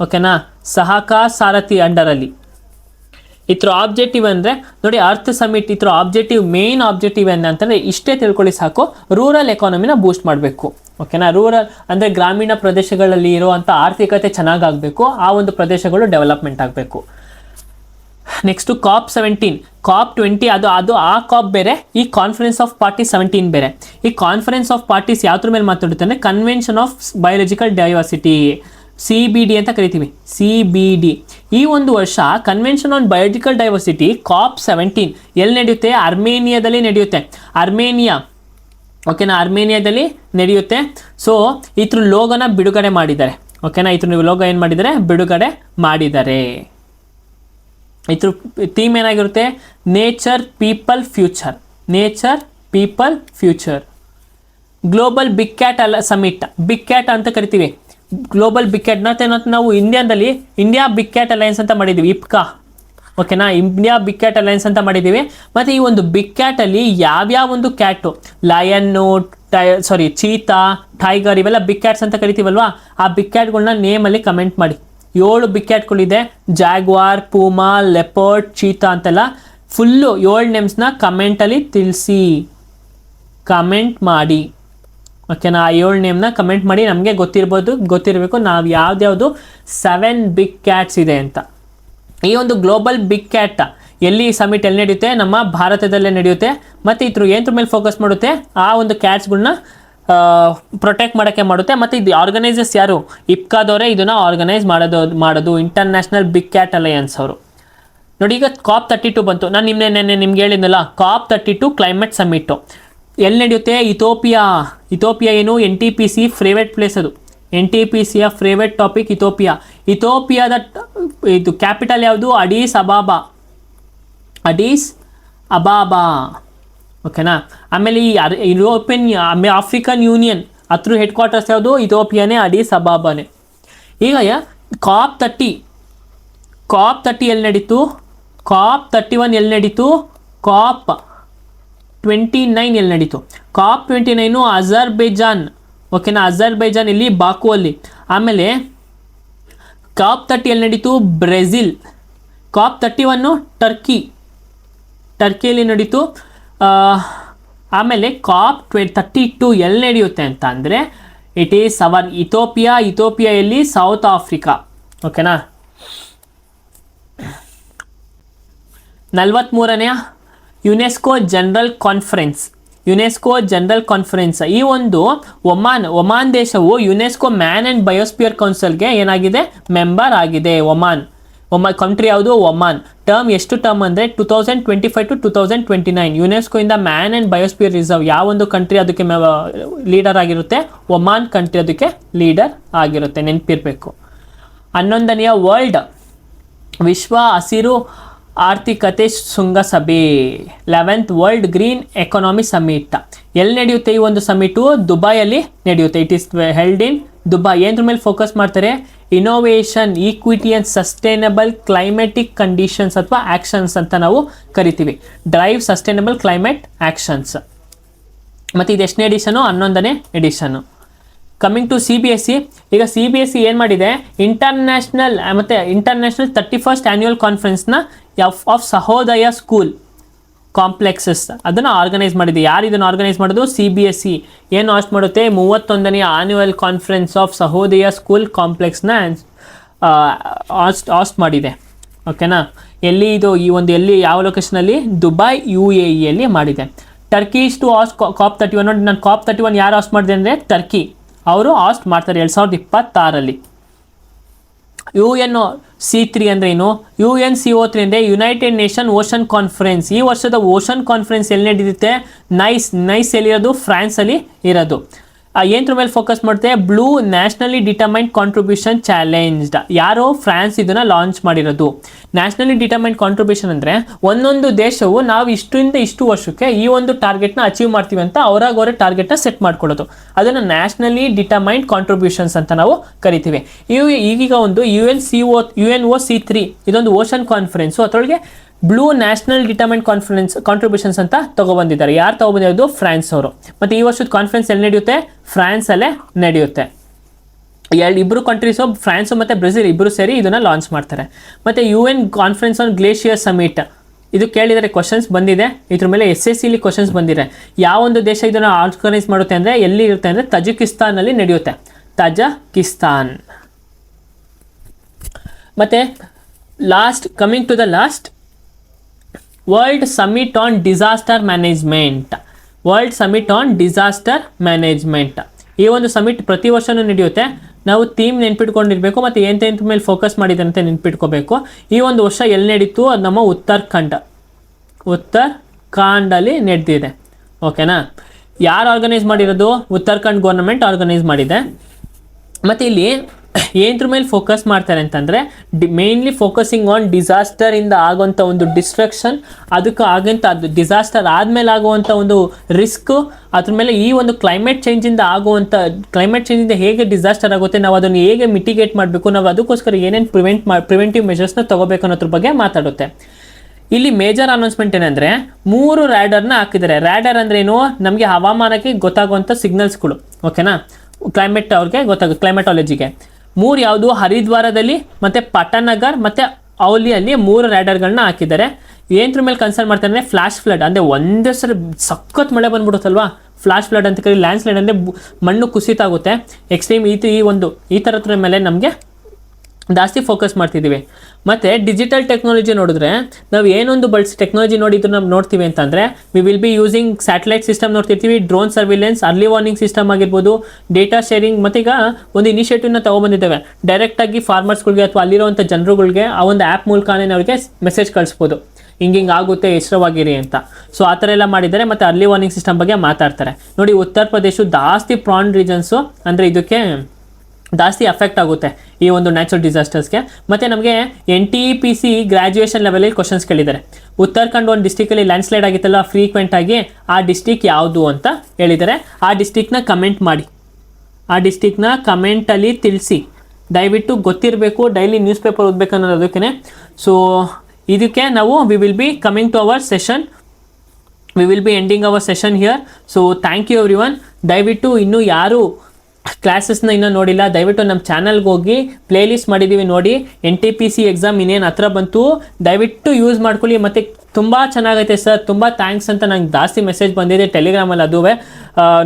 ಓಕೆನಾ, ಸಹಕಾರ್ ಸಾರಥಿ ಅಂಡರಲ್ಲಿ. ಇದ್ರ ಆಬ್ಜೆಕ್ಟಿವ್ ಅಂದರೆ ನೋಡಿ, ಅರ್ತ್ ಸಮಿಟ್ ಇದ್ರ ಮೇನ್ ಆಬ್ಜೆಕ್ಟಿವ್ ಏನಂತಂದರೆ ಇಷ್ಟೇ ತಿಳ್ಕೊಳ್ಳಿ ಸಾಕು, ರೂರಲ್ ಎಕಾನಮಿನ ಬೂಸ್ಟ್ ಮಾಡಬೇಕು. ಓಕೆನಾ, ರೂರಲ್ ಅಂದರೆ ಗ್ರಾಮೀಣ ಪ್ರದೇಶಗಳಲ್ಲಿ ಇರುವಂಥ ಆರ್ಥಿಕತೆ ಚೆನ್ನಾಗಾಗಬೇಕು, ಆ ಒಂದು ಪ್ರದೇಶಗಳು ಡೆವಲಪ್ಮೆಂಟ್ ಆಗಬೇಕು. ನೆಕ್ಸ್ಟು COP20 ಅದು ಆ ಕಾಪ್ ಬೇರೆ, ಈ ಕಾನ್ಫರೆನ್ಸ್ ಆಫ್ ಪಾರ್ಟಿ 17 ಬೇರೆ. ಈ ಕಾನ್ಫರೆನ್ಸ್ ಆಫ್ ಪಾರ್ಟೀಸ್ ಯಾವ್ದ್ರ ಮೇಲೆ ಮಾತಾಡುತ್ತೆ ಅಂದರೆ convention of biological diversity, CBD ಅಂತ ಕರಿತೀವಿ. CBD ಈ ಒಂದು ವರ್ಷ convention on biological diversity COP17 ಎಲ್ಲಿ ನಡೆಯುತ್ತೆ, ಅರ್ಮೇನಿಯಾದಲ್ಲಿ ನಡೆಯುತ್ತೆ. ಓಕೆನಾ, ಅರ್ಮೇನಿಯಾದಲ್ಲಿ ನಡೆಯುತ್ತೆ. ಸೊ ಇದ್ರ ಲೋಗೋನ ಬಿಡುಗಡೆ ಮಾಡಿದ್ದಾರೆ. ಓಕೆನಾ, ಇದ್ರ ಲೋಗೋ ಏನು ಮಾಡಿದ್ದಾರೆ, ಬಿಡುಗಡೆ ಮಾಡಿದ್ದಾರೆ. ಇದ್ರ ಥೀಮ್ ಏನಾಗಿರುತ್ತೆ, nature people future. Global big cat summit, big cat ಅಂತ ಕರಿತೀವಿ. ಗ್ಲೋಬಲ್ ಬಿಗ್ ಕ್ಯಾಟ್ ನಾವು ಇಂಡಿಯಾದಲ್ಲಿ ಇಂಡಿಯಾ ಬಿಗ್ ಕ್ಯಾಟ್ ಅಲಯನ್ಸ್ ಅಂತ ಮಾಡಿದ್ದೀವಿ, IPCA. ಓಕೆನಾ, ಇಂಡಿಯಾ ಬಿಗ್ ಕ್ಯಾಟ್ ಅಲಯನ್ಸ್ ಅಂತ ಮಾಡಿದ್ದೀವಿ. ಮತ್ತು ಈ ಒಂದು ಬಿಗ್ ಕ್ಯಾಟಲ್ಲಿ ಯಾವ್ಯಾವ ಒಂದು ಕ್ಯಾಟು, ಲಯನ್ನು, ಚೀತಾ, ಟೈಗರ್, ಇವೆಲ್ಲ ಬಿಗ್ ಕ್ಯಾಟ್ಸ್ ಅಂತ ಕರಿತೀವಲ್ವಾ, ಆ ಬಿಗ್ ಕ್ಯಾಟ್ಗಳನ್ನ ನೇಮಲ್ಲಿ ಕಮೆಂಟ್ ಮಾಡಿ. 7 ಬಿಗ್ ಕ್ಯಾಟ್ಗಳಿದೆ, ಜಾಗ್ವಾರ್, ಪೂಮಾ, ಲೆಪರ್ಡ್, ಚೀತಾ ಅಂತೆಲ್ಲ. ಫುಲ್ಲು 7 ನೇಮ್ಸ್ನ ಕಮೆಂಟಲ್ಲಿ ತಿಳಿಸಿ, ಕಮೆಂಟ್ ಮಾಡಿ. ಓಕೆನಾ, ಆ 7 ನೇಮ್ನ ಕಮೆಂಟ್ ಮಾಡಿ, ನಮಗೆ ಗೊತ್ತಿರಬೇಕು ನಾವು ಯಾವ್ದ್ಯಾವುದು 7 ಬಿಗ್ ಕ್ಯಾಟ್ಸ್ ಇದೆ ಅಂತ. ಈ ಒಂದು ಗ್ಲೋಬಲ್ ಬಿಗ್ ಕ್ಯಾಟ್ ಎಲ್ಲಿ ಸಮಿಟ್ ಎಲ್ಲಿ ನಡೆಯುತ್ತೆ, ನಮ್ಮ ಭಾರತದಲ್ಲೇ ನಡೆಯುತ್ತೆ. ಮತ್ತು ಇದ್ರ ಏನದ್ರ ಮೇಲೆ ಫೋಕಸ್ ಮಾಡುತ್ತೆ, ಆ ಒಂದು ಕ್ಯಾಟ್ಸ್ಗಳನ್ನ ಪ್ರೊಟೆಕ್ಟ್ ಮಾಡೋಕ್ಕೆ ಮಾಡುತ್ತೆ. ಮತ್ತು ಇದು ಆರ್ಗನೈಸರ್ಸ್ ಯಾರು, IPCAದವರೇ ಇದನ್ನು ಆರ್ಗನೈಸ್ ಮಾಡೋದು ಇಂಟರ್ನ್ಯಾಷನಲ್ ಬಿಗ್ ಕ್ಯಾಟ್ ಅಲಯನ್ಸ್ ಅವರು. ನೋಡಿ, ಈಗ COP32 ಬಂತು. ನಾನು ನಿಮ್ಗೆ ಹೇಳಿದ್ನಲ್ಲ, COP32 ಕ್ಲೈಮೇಟ್ ಸಮಿಟ್ಟು ಎಲ್ಲಿ ನಡೆಯುತ್ತೆ? ಇಥೋಪಿಯಾ ಏನು NTPC ಫೇವ್ರೆಟ್ ಪ್ಲೇಸ್ ಅದು. NTPCಯ ಫೇವ್ರೆಟ್ ಟಾಪಿಕ್ ಇಥೋಪಿಯಾದ ಇದು ಕ್ಯಾಪಿಟಲ್ ಯಾವುದು? ಅಡೀಸ್ ಅಬಾಬಾ. ಓಕೆನಾ. ಆಮೇಲೆ ಈ ಆಫ್ರಿಕನ್ ಯೂನಿಯನ್ ಅದ್ರ ಹೆಡ್ ಕ್ವಾರ್ಟರ್ಸ್ ಯಾವುದು? ಇಥೋಪಿಯಾನೇ, ಅಡೀಸ್ ಅಬಾಬಾನೇ. ಈಗ ಕಾಪ್ 30 ಎಲ್ಲಿ ನಡೀತು? ಕಾಪ್ 31 ಎಲ್ಲಿ ನಡೀತು? ಕಾಪ್ 29 ಎಲ್ಲಿ ನಡೀತು? ಕಾಪ್ 29 ಅಜರ್ಬೈಜಾನ್. ಓಕೆನಾ, ಅಜರ್ಬೈಜಾನ್ ಇಲ್ಲಿ ಬಾಕು ಅಲ್ಲಿ. ಆಮೇಲೆ ಕಾಪ್ 30 ಎಲ್ಲಿ ನಡೀತು? ಬ್ರೆಜಿಲ್. ಕಾಪ್ 31 ಟರ್ಕಿಯಲ್ಲಿ ನಡೀತು. ಆಮೇಲೆ ಕಾಪ್ 32 ಎಲ್ಲಿ ನಡೆಯುತ್ತೆ ಅಂತ ಅಂದರೆ ಇಟ್ ಈಸ್ ಅವರ್ ಇಥೋಪಿಯಾಯಲ್ಲಿ ಸೌತ್ ಆಫ್ರಿಕಾ. ಓಕೆನಾ. 43ನೇ ಯುನೆಸ್ಕೋ ಜನರಲ್ ಕಾನ್ಫರೆನ್ಸ್. ಈ ಒಂದು ಒಮಾನ್ ದೇಶವು ಯುನೆಸ್ಕೋ ಮ್ಯಾನ್ ಆ್ಯಂಡ್ ಬಯೋಸ್ಪಿಯರ್ ಕೌನ್ಸಿಲ್ಗೆ ಏನಾಗಿದೆ? ಮೆಂಬರ್ ಆಗಿದೆ. ಒಮಾನ್ ಕಂಟ್ರಿ ಯಾವುದು? ಒಮಾನ್. ಎಷ್ಟು ಟರ್ಮ್ ಅಂದರೆ 2025 to 2029. ಯುನೆಸ್ಕೋ ಇಂದ ಮ್ಯಾನ್ ಆ್ಯಂಡ್ ಬಯೋಸ್ಪಿಯರ್ ರಿಸರ್ವ್ ಯಾವ ಒಂದು ಕಂಟ್ರಿ ಅದಕ್ಕೆ ಲೀಡರ್ ಆಗಿರುತ್ತೆ? ಒಮಾನ್ ಕಂಟ್ರಿ ಅದಕ್ಕೆ ಲೀಡರ್ ಆಗಿರುತ್ತೆ, ನೆನಪಿರಬೇಕು. 11ನೇ ವರ್ಲ್ಡ್ ವಿಶ್ವ ಹಸಿರು ಆರ್ಥಿಕತೆ ಶೃಂಗಸಭೆ 11th world green economy summit ಎಲ್ಲಿ ನಡೆಯುತ್ತೆ? ಈ ಒಂದು ಸಮಿಟು ದುಬೈಯಲ್ಲಿ ನಡೆಯುತ್ತೆ. It is held in Dubai. ಏನ್ರ ಮೇಲೆ ಫೋಕಸ್ ಮಾಡ್ತಾರೆ? Innovation, equity and sustainable climatic conditions ಅಥವಾ ಆ್ಯಕ್ಷನ್ಸ್ ಅಂತ ನಾವು ಕರಿತೀವಿ. Drive sustainable climate actions. ಮತ್ತು ಇದು ಎಷ್ಟನೇ ಎಡಿಷನು? 11ನೇ ಎಡಿಷನು. Coming to CBSE. ಈಗ CBSE ಏನು ಮಾಡಿದೆ? ಇಂಟರ್ನ್ಯಾಷನಲ್ 31st ಆ್ಯನ್ಯುವಲ್ ಕಾನ್ಫರೆನ್ಸ್ನ ಆಫ್ ಸಹೋದಯ ಸ್ಕೂಲ್ ಕಾಂಪ್ಲೆಕ್ಸಸ್ ಅದನ್ನು ಆರ್ಗನೈಸ್ ಮಾಡಿದೆ. ಯಾರು ಇದನ್ನು ಆರ್ಗನೈಸ್ ಮಾಡೋದು? CBSE. ಏನು ಹಾಸ್ಟ್ ಮಾಡುತ್ತೆ? 31ನೇ annual conference of Sahodaya school ಕಾಂಪ್ಲೆಕ್ಸ್ನ ಹಾಸ್ಟ್ ಮಾಡಿದೆ. ಓಕೆನಾ. ಎಲ್ಲಿ ಇದು? ಎಲ್ಲಿ ಯಾವ ಲೊಕೇಶನಲ್ಲಿ? ದುಬೈ UAEಯಲ್ಲಿ ಮಾಡಿದೆ. ಟರ್ಕಿ ಟು ಹಾಸ್ಟ್ ಕಾಪ್ 31. ನೋಡಿ, ನಾನು ಕಾಪ್ 31 ಯಾರು ಹಾಸ್ಟ್ ಮಾಡಿದೆ ಅಂದರೆ ಟರ್ಕಿ ಅವರು ಹಾಸ್ಟ್ ಮಾಡ್ತಾರೆ 2026. UNC3 ಅಂದ್ರೆ ಏನು? UNCO3 ಅಂದರೆ ಯುನೈಟೆಡ್ ನೇಷನ್ ಓಷನ್ ಕಾನ್ಫರೆನ್ಸ್. ಈ ವರ್ಷದ ಓಷನ್ ಕಾನ್ಫರೆನ್ಸ್ ಎಲ್ಲಿ ನಡೆಯುತ್ತೆ? ನೈಸ್ ಎಲ್ಲಿರೋದು? ಫ್ರಾನ್ಸಲ್ಲಿ ಇರೋದು. ಏನರ ಮೇಲೆ ಫೋಕಸ್ ಮಾಡುತ್ತೆ? Blue nationally determined contribution challenged. ಯಾರು? ಫ್ರಾನ್ಸ್ ಇದನ್ನು ಲಾಂಚ್ ಮಾಡಿರೋದು. ನ್ಯಾಷನಲಿ ಡಿಟರ್ಮೈನ್ಡ್ ಕಾಂಟ್ರಿಬ್ಯೂಷನ್ ಅಂದರೆ ಒಂದೊಂದು ದೇಶವು ನಾವು ಇಷ್ಟು ವರ್ಷಕ್ಕೆ ಈ ಒಂದು ಟಾರ್ಗೆಟ್ನ ಅಚೀವ್ ಮಾಡ್ತೀವಿ ಅಂತ ಅವರೇ ಟಾರ್ಗೆಟ್ನ ಸೆಟ್ ಮಾಡ್ಕೊಳ್ಳೋದು. ಅದನ್ನು ನ್ಯಾಷನಲಿ ಡಿಟರ್ಮೈನ್ಡ್ ಕಾಂಟ್ರಿಬ್ಯೂಷನ್ಸ್ ಅಂತ ನಾವು ಕರಿತೀವಿ. ಈಗೀಗ ಒಂದು UNOC3 ಇದೊಂದು ಓಷನ್ ಕಾನ್ಫರೆನ್ಸು. ಅದರೊಳಗೆ ಬ್ಲೂ ನ್ಯಾಷನಲ್ ಡಿಟರ್ಮೈನ್ಡ್ ಕಾಂಟ್ರಿಬ್ಯೂಷನ್ಸ್ ಅಂತ ತಗೊಬಂದಿದ್ದಾರೆ. ಯಾರು ತಗೊಬಂದಿರೋದು? ಫ್ರಾನ್ಸ್ ಅವರು. ಮತ್ತು ಈ ವರ್ಷದ ಕಾನ್ಫರೆನ್ಸ್ ಎಲ್ಲಿ ನಡೆಯುತ್ತೆ? ಫ್ರಾನ್ಸಲ್ಲೇ ನಡೆಯುತ್ತೆ. ಇಬ್ಬರು ಕಂಟ್ರೀಸು, ಫ್ರಾನ್ಸು ಮತ್ತು ಬ್ರೆಜಿಲ್ ಇಬ್ಬರು ಸೇರಿ ಇದನ್ನು ಲಾಂಚ್ ಮಾಡ್ತಾರೆ. ಮತ್ತು UN conference on glacier summit ಇದು ಕೇಳಿದರೆ ಕ್ವಶನ್ಸ್ ಬಂದಿದೆ. ಇದ್ರ ಮೇಲೆ SSCಲಿ ಕ್ವಶನ್ಸ್ ಬಂದಿದೆ. ಯಾವ ಒಂದು ದೇಶ ಇದನ್ನು ಆರ್ಗನೈಸ್ ಮಾಡುತ್ತೆ ಅಂದರೆ ಎಲ್ಲಿ ಇರುತ್ತೆ ಅಂದರೆ ತಜಿಕಿಸ್ತಾನಲ್ಲಿ ನಡೆಯುತ್ತೆ. ತಜಕಿಸ್ತಾನ್. ಮತ್ತು coming to the last world summit on disaster management. ಈ ಒಂದು ಸಮಿಟ್ ಪ್ರತಿ ವರ್ಷವೂ ನಡೆಯುತ್ತೆ. ನಾವು ಥೀಮ್ ನೆನ್ಪಿಟ್ಕೊಂಡಿರಬೇಕು ಮತ್ತು ಎಂತ ಮೇಲೆ ಫೋಕಸ್ ಮಾಡಿದೆ ಅಂತ ನೆನ್ಪಿಟ್ಕೋಬೇಕು. ಈ ಒಂದು ವರ್ಷ ಎಲ್ಲಿ ನಡೀತು? ಅದು ನಮ್ಮ ಉತ್ತರಾಖಂಡಲ್ಲಿ ನಡೆದಿದೆ. ಓಕೆನಾ. ಯಾರು ಆರ್ಗನೈಸ್ ಮಾಡಿರೋದು? ಉತ್ತರಾಖಂಡ್ ಗೌರ್ಮೆಂಟ್ ಆರ್ಗನೈಸ್ ಮಾಡಿದೆ. ಮತ್ತು ಇಲ್ಲಿ ಏನದ್ರ ಮೇಲೆ ಫೋಕಸ್ ಮಾಡ್ತಾರೆ ಅಂತಂದರೆ ಮೇನ್ಲಿ ಫೋಕಸಿಂಗ್ ಆನ್ ಡಿಸಾಸ್ಟರಿಂದ ಆಗುವಂಥ ಒಂದು ಡಿಸ್ಟ್ರಕ್ಷನ್, ಅದಕ್ಕೆ ಆಗಂಥ ಅದು ಡಿಸಾಸ್ಟರ್ ಆದಮೇಲೆ ಆಗುವಂಥ ಒಂದು ರಿಸ್ಕು, ಅದ್ರ ಮೇಲೆ ಈ ಒಂದು ಕ್ಲೈಮೇಟ್ ಚೇಂಜಿಂದ ಹೇಗೆ ಡಿಸಾಸ್ಟರ್ ಆಗುತ್ತೆ, ನಾವು ಅದನ್ನು ಹೇಗೆ ಮಿಟಿಗೇಟ್ ಮಾಡಬೇಕು, ನಾವು ಅದಕ್ಕೋಸ್ಕರ ಏನೇನು ಪ್ರಿವೆಂಟಿವ್ ಮೆಷರ್ಸ್ನ ತೊಗೋಬೇಕು ಅನ್ನೋದ್ರ ಬಗ್ಗೆ ಮಾತಾಡುತ್ತೆ. ಇಲ್ಲಿ ಮೇಜರ್ ಅನೌನ್ಸ್ಮೆಂಟ್ ಏನಂದರೆ 3 ರ್ಯಾಡರ್ನ ಹಾಕಿದ್ದಾರೆ. ರ್ಯಾಡರ್ ಅಂದ್ರೆ ಏನು? ನಮಗೆ ಹವಾಮಾನಕ್ಕೆ ಗೊತ್ತಾಗುವಂಥ ಸಿಗ್ನಲ್ಸ್ಗಳು. ಓಕೆನಾ. ಕ್ಲೈಮೆಟಾಲಜಿಗೆ 3 ಯಾವುದು? ಹರಿದ್ವಾರದಲ್ಲಿ ಮತ್ತು ಪಟನಗರ್ ಮತ್ತು ಔಲಿಯಲ್ಲಿ 3 ರ್ಯಾಡರ್ಗಳನ್ನ ಹಾಕಿದ್ದಾರೆ. ಏನರ ಮೇಲೆ ಕನ್ಸರ್ನ್ ಮಾಡ್ತಾರೆ ಅಂದರೆ ಫ್ಲಾಶ್ ಫ್ಲಡ್, ಅಂದರೆ ಒಂದೇ ಸರಿ ಸಖತ್ ಮಳೆ ಬಂದ್ಬಿಡುತ್ತಲ್ವಾ, ಫ್ಲಾಶ್ ಫ್ಲಡ್ ಅಂತ ಕರಿ. ಲ್ಯಾಂಡ್ ಸ್ಲೈಡ್ ಅಂದರೆ ಮಣ್ಣು ಕುಸಿತ ಆಗುತ್ತೆ. ಎಕ್ಸ್ಟ್ರೀಮ್ ಈ ಥರದ ಮೇಲೆ ನಮಗೆ ಜಾಸ್ತಿ ಫೋಕಸ್ ಮಾಡ್ತಿದ್ದೀವಿ. ಮತ್ತು ಡಿಜಿಟಲ್ ಟೆಕ್ನಾಲಜಿ ನೋಡಿದ್ರೆ ನಾವು ಏನೊಂದು ಟೆಕ್ನಾಲಜಿ ನೋಡ್ತೀವಿ ಅಂತಂದರೆ we will be using satellite system ನೋಡ್ತಿರ್ತೀವಿ, drone surveillance, early warning system ಆಗಿರ್ಬೋದು, ಡೇಟಾ ಶೇರಿಂಗ್. ಮತ್ತು ಈಗ ಒಂದು ಇನಿಷಿಯೇಟಿವ್ನ ತೊಗೊಬಂದಿದ್ದೇವೆ. ಡೈರೆಕ್ಟಾಗಿ ಫಾರ್ಮರ್ಸ್ಗಳಿಗೆ ಅಥವಾ ಅಲ್ಲಿರುವಂಥ ಜನರುಗಳಿಗೆ ಆ ಒಂದು ಆ್ಯಪ್ ಮೂಲಕನೇ ಅವರಿಗೆ ಮೆಸೇಜ್ ಕಳಿಸ್ಬೋದು. ಹಿಂಗೆ ಆಗುತ್ತೆ ಎಚ್ಚರವಾಗಿರಿ ಅಂತ. ಸೊ ಆ ಥರ ಎಲ್ಲ ಮಾಡಿದ್ದಾರೆ. ಮತ್ತು ಅರ್ಲಿ ವಾರ್ನಿಂಗ್ ಸಿಸ್ಟಮ್ ಬಗ್ಗೆ ಮಾತಾಡ್ತಾರೆ ನೋಡಿ. ಉತ್ತರ ಪ್ರದೇಶ ಜಾಸ್ತಿ ಪ್ರಾನ್ ರೀಜನ್ಸು, ಅಂದರೆ ಇದಕ್ಕೆ ಜಾಸ್ತಿ ಅಫೆಕ್ಟ್ ಆಗುತ್ತೆ ಈ ಒಂದು ನ್ಯಾಚುರಲ್ ಡಿಸಾಸ್ಟರ್ಸ್ಗೆ. ಮತ್ತು ನಮಗೆ NTPC ಗ್ರ್ಯಾಜುಯೇಷನ್ ಲೆವೆಲಲ್ಲಿ ಕ್ವಶನ್ಸ್ ಕೇಳಿದ್ದಾರೆ. ಉತ್ತರಾಖಂಡ್ ಒಂದು ಡಿಸ್ಟಿಕಲ್ಲಿ ಲ್ಯಾಂಡ್ಸ್ಲೈಡ್ ಆಗಿತ್ತಲ್ಲ ಫ್ರೀಕ್ವೆಂಟ್ ಆಗಿ, ಆ ಡಿಸ್ಟಿಕ್ ಯಾವುದು ಅಂತ ಹೇಳಿದ್ದಾರೆ. ಆ ಡಿಸ್ಟಿಕ್ನ ಕಮೆಂಟ್ ಮಾಡಿ, ಆ ಡಿಸ್ಟಿಕ್ನ ಕಮೆಂಟಲ್ಲಿ ತಿಳಿಸಿ. ದಯವಿಟ್ಟು ಗೊತ್ತಿರಬೇಕು, ಡೈಲಿ ನ್ಯೂಸ್ ಪೇಪರ್ ಓದಬೇಕು ಅನ್ನೋದಕ್ಕೆ. ಸೊ ಇದಕ್ಕೆ ನಾವು we will be coming to our session, we will be ending our session here. So thank you everyone. ದಯವಿಟ್ಟು ಇನ್ನೂ ಯಾರು ಕ್ಲಾಸಸ್ನ ಇನ್ನೂ ನೋಡಿಲ್ಲ, ದಯವಿಟ್ಟು ನಮ್ಮ ಚಾನಲ್ಗೆ ಹೋಗಿ ಪ್ಲೇಲಿಸ್ಟ್ ಮಾಡಿದ್ದೀವಿ ನೋಡಿ. NTPC ಎಕ್ಸಾಮ್ ಇನ್ನೇನು ಹತ್ರ ಬಂತು, ದಯವಿಟ್ಟು ಯೂಸ್ ಮಾಡ್ಕೊಳ್ಳಿ. ಮತ್ತು ತುಂಬ ಚೆನ್ನಾಗೈತೆ ಸರ್, ತುಂಬ ಥ್ಯಾಂಕ್ಸ್ ಅಂತ ನಂಗೆ ಜಾಸ್ತಿ ಮೆಸೇಜ್ ಬಂದಿದೆ ಟೆಲಿಗ್ರಾಮಲ್ಲಿ. ಅದುವೇ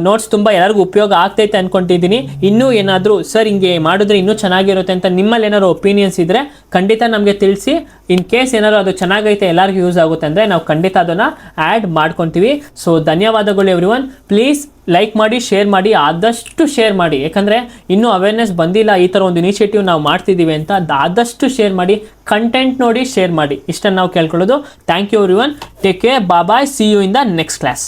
ನೋಟ್ಸ್ ತುಂಬ ಎಲ್ಲರಿಗೂ ಉಪಯೋಗ ಆಗ್ತೈತೆ ಅಂದ್ಕೊತಿದ್ದೀನಿ. ಇನ್ನೂ ಏನಾದರೂ ಸರ್ ಹಿಂಗೆ ಮಾಡಿದ್ರೆ ಇನ್ನೂ ಚೆನ್ನಾಗಿರುತ್ತೆ ಅಂತ ನಿಮ್ಮಲ್ಲಿ ಏನಾದ್ರು ಒಪಿನಿಯನ್ಸ್ ಇದ್ದರೆ ಖಂಡಿತ ನಮಗೆ ತಿಳಿಸಿ. ಇನ್ ಕೇಸ್ ಏನಾದ್ರು ಅದು ಚೆನ್ನಾಗೈತೆ ಎಲ್ಲರಿಗೂ ಯೂಸ್ ಆಗುತ್ತೆ ಅಂದರೆ ನಾವು ಖಂಡಿತ ಅದನ್ನು ಆ್ಯಡ್ ಮಾಡ್ಕೊತೀವಿ. ಸೊ ಧನ್ಯವಾದಗಳು ಎವ್ರಿ ಒನ್. ಪ್ಲೀಸ್ ಲೈಕ್ ಮಾಡಿ, ಶೇರ್ ಮಾಡಿ, ಆದಷ್ಟು ಶೇರ್ ಮಾಡಿ. ಯಾಕಂದರೆ ಇನ್ನೂ ಅವೇರ್ನೆಸ್ ಬಂದಿಲ್ಲ ಈ ಥರ ಒಂದು ಇನಿಷಿಯೇಟಿವ್ ನಾವು ಮಾಡ್ತಿದ್ದೀವಿ ಅಂತ. ಆದಷ್ಟು ಶೇರ್ ಮಾಡಿ, ಕಂಟೆಂಟ್ ನೋಡಿ ಶೇರ್ ಮಾಡಿ, ಇಷ್ಟನ್ನು ನಾವು ಕೇಳ್ಕೊಳ್ಳೋದು. Thank you everyone. Take care, bye, see you in the next class.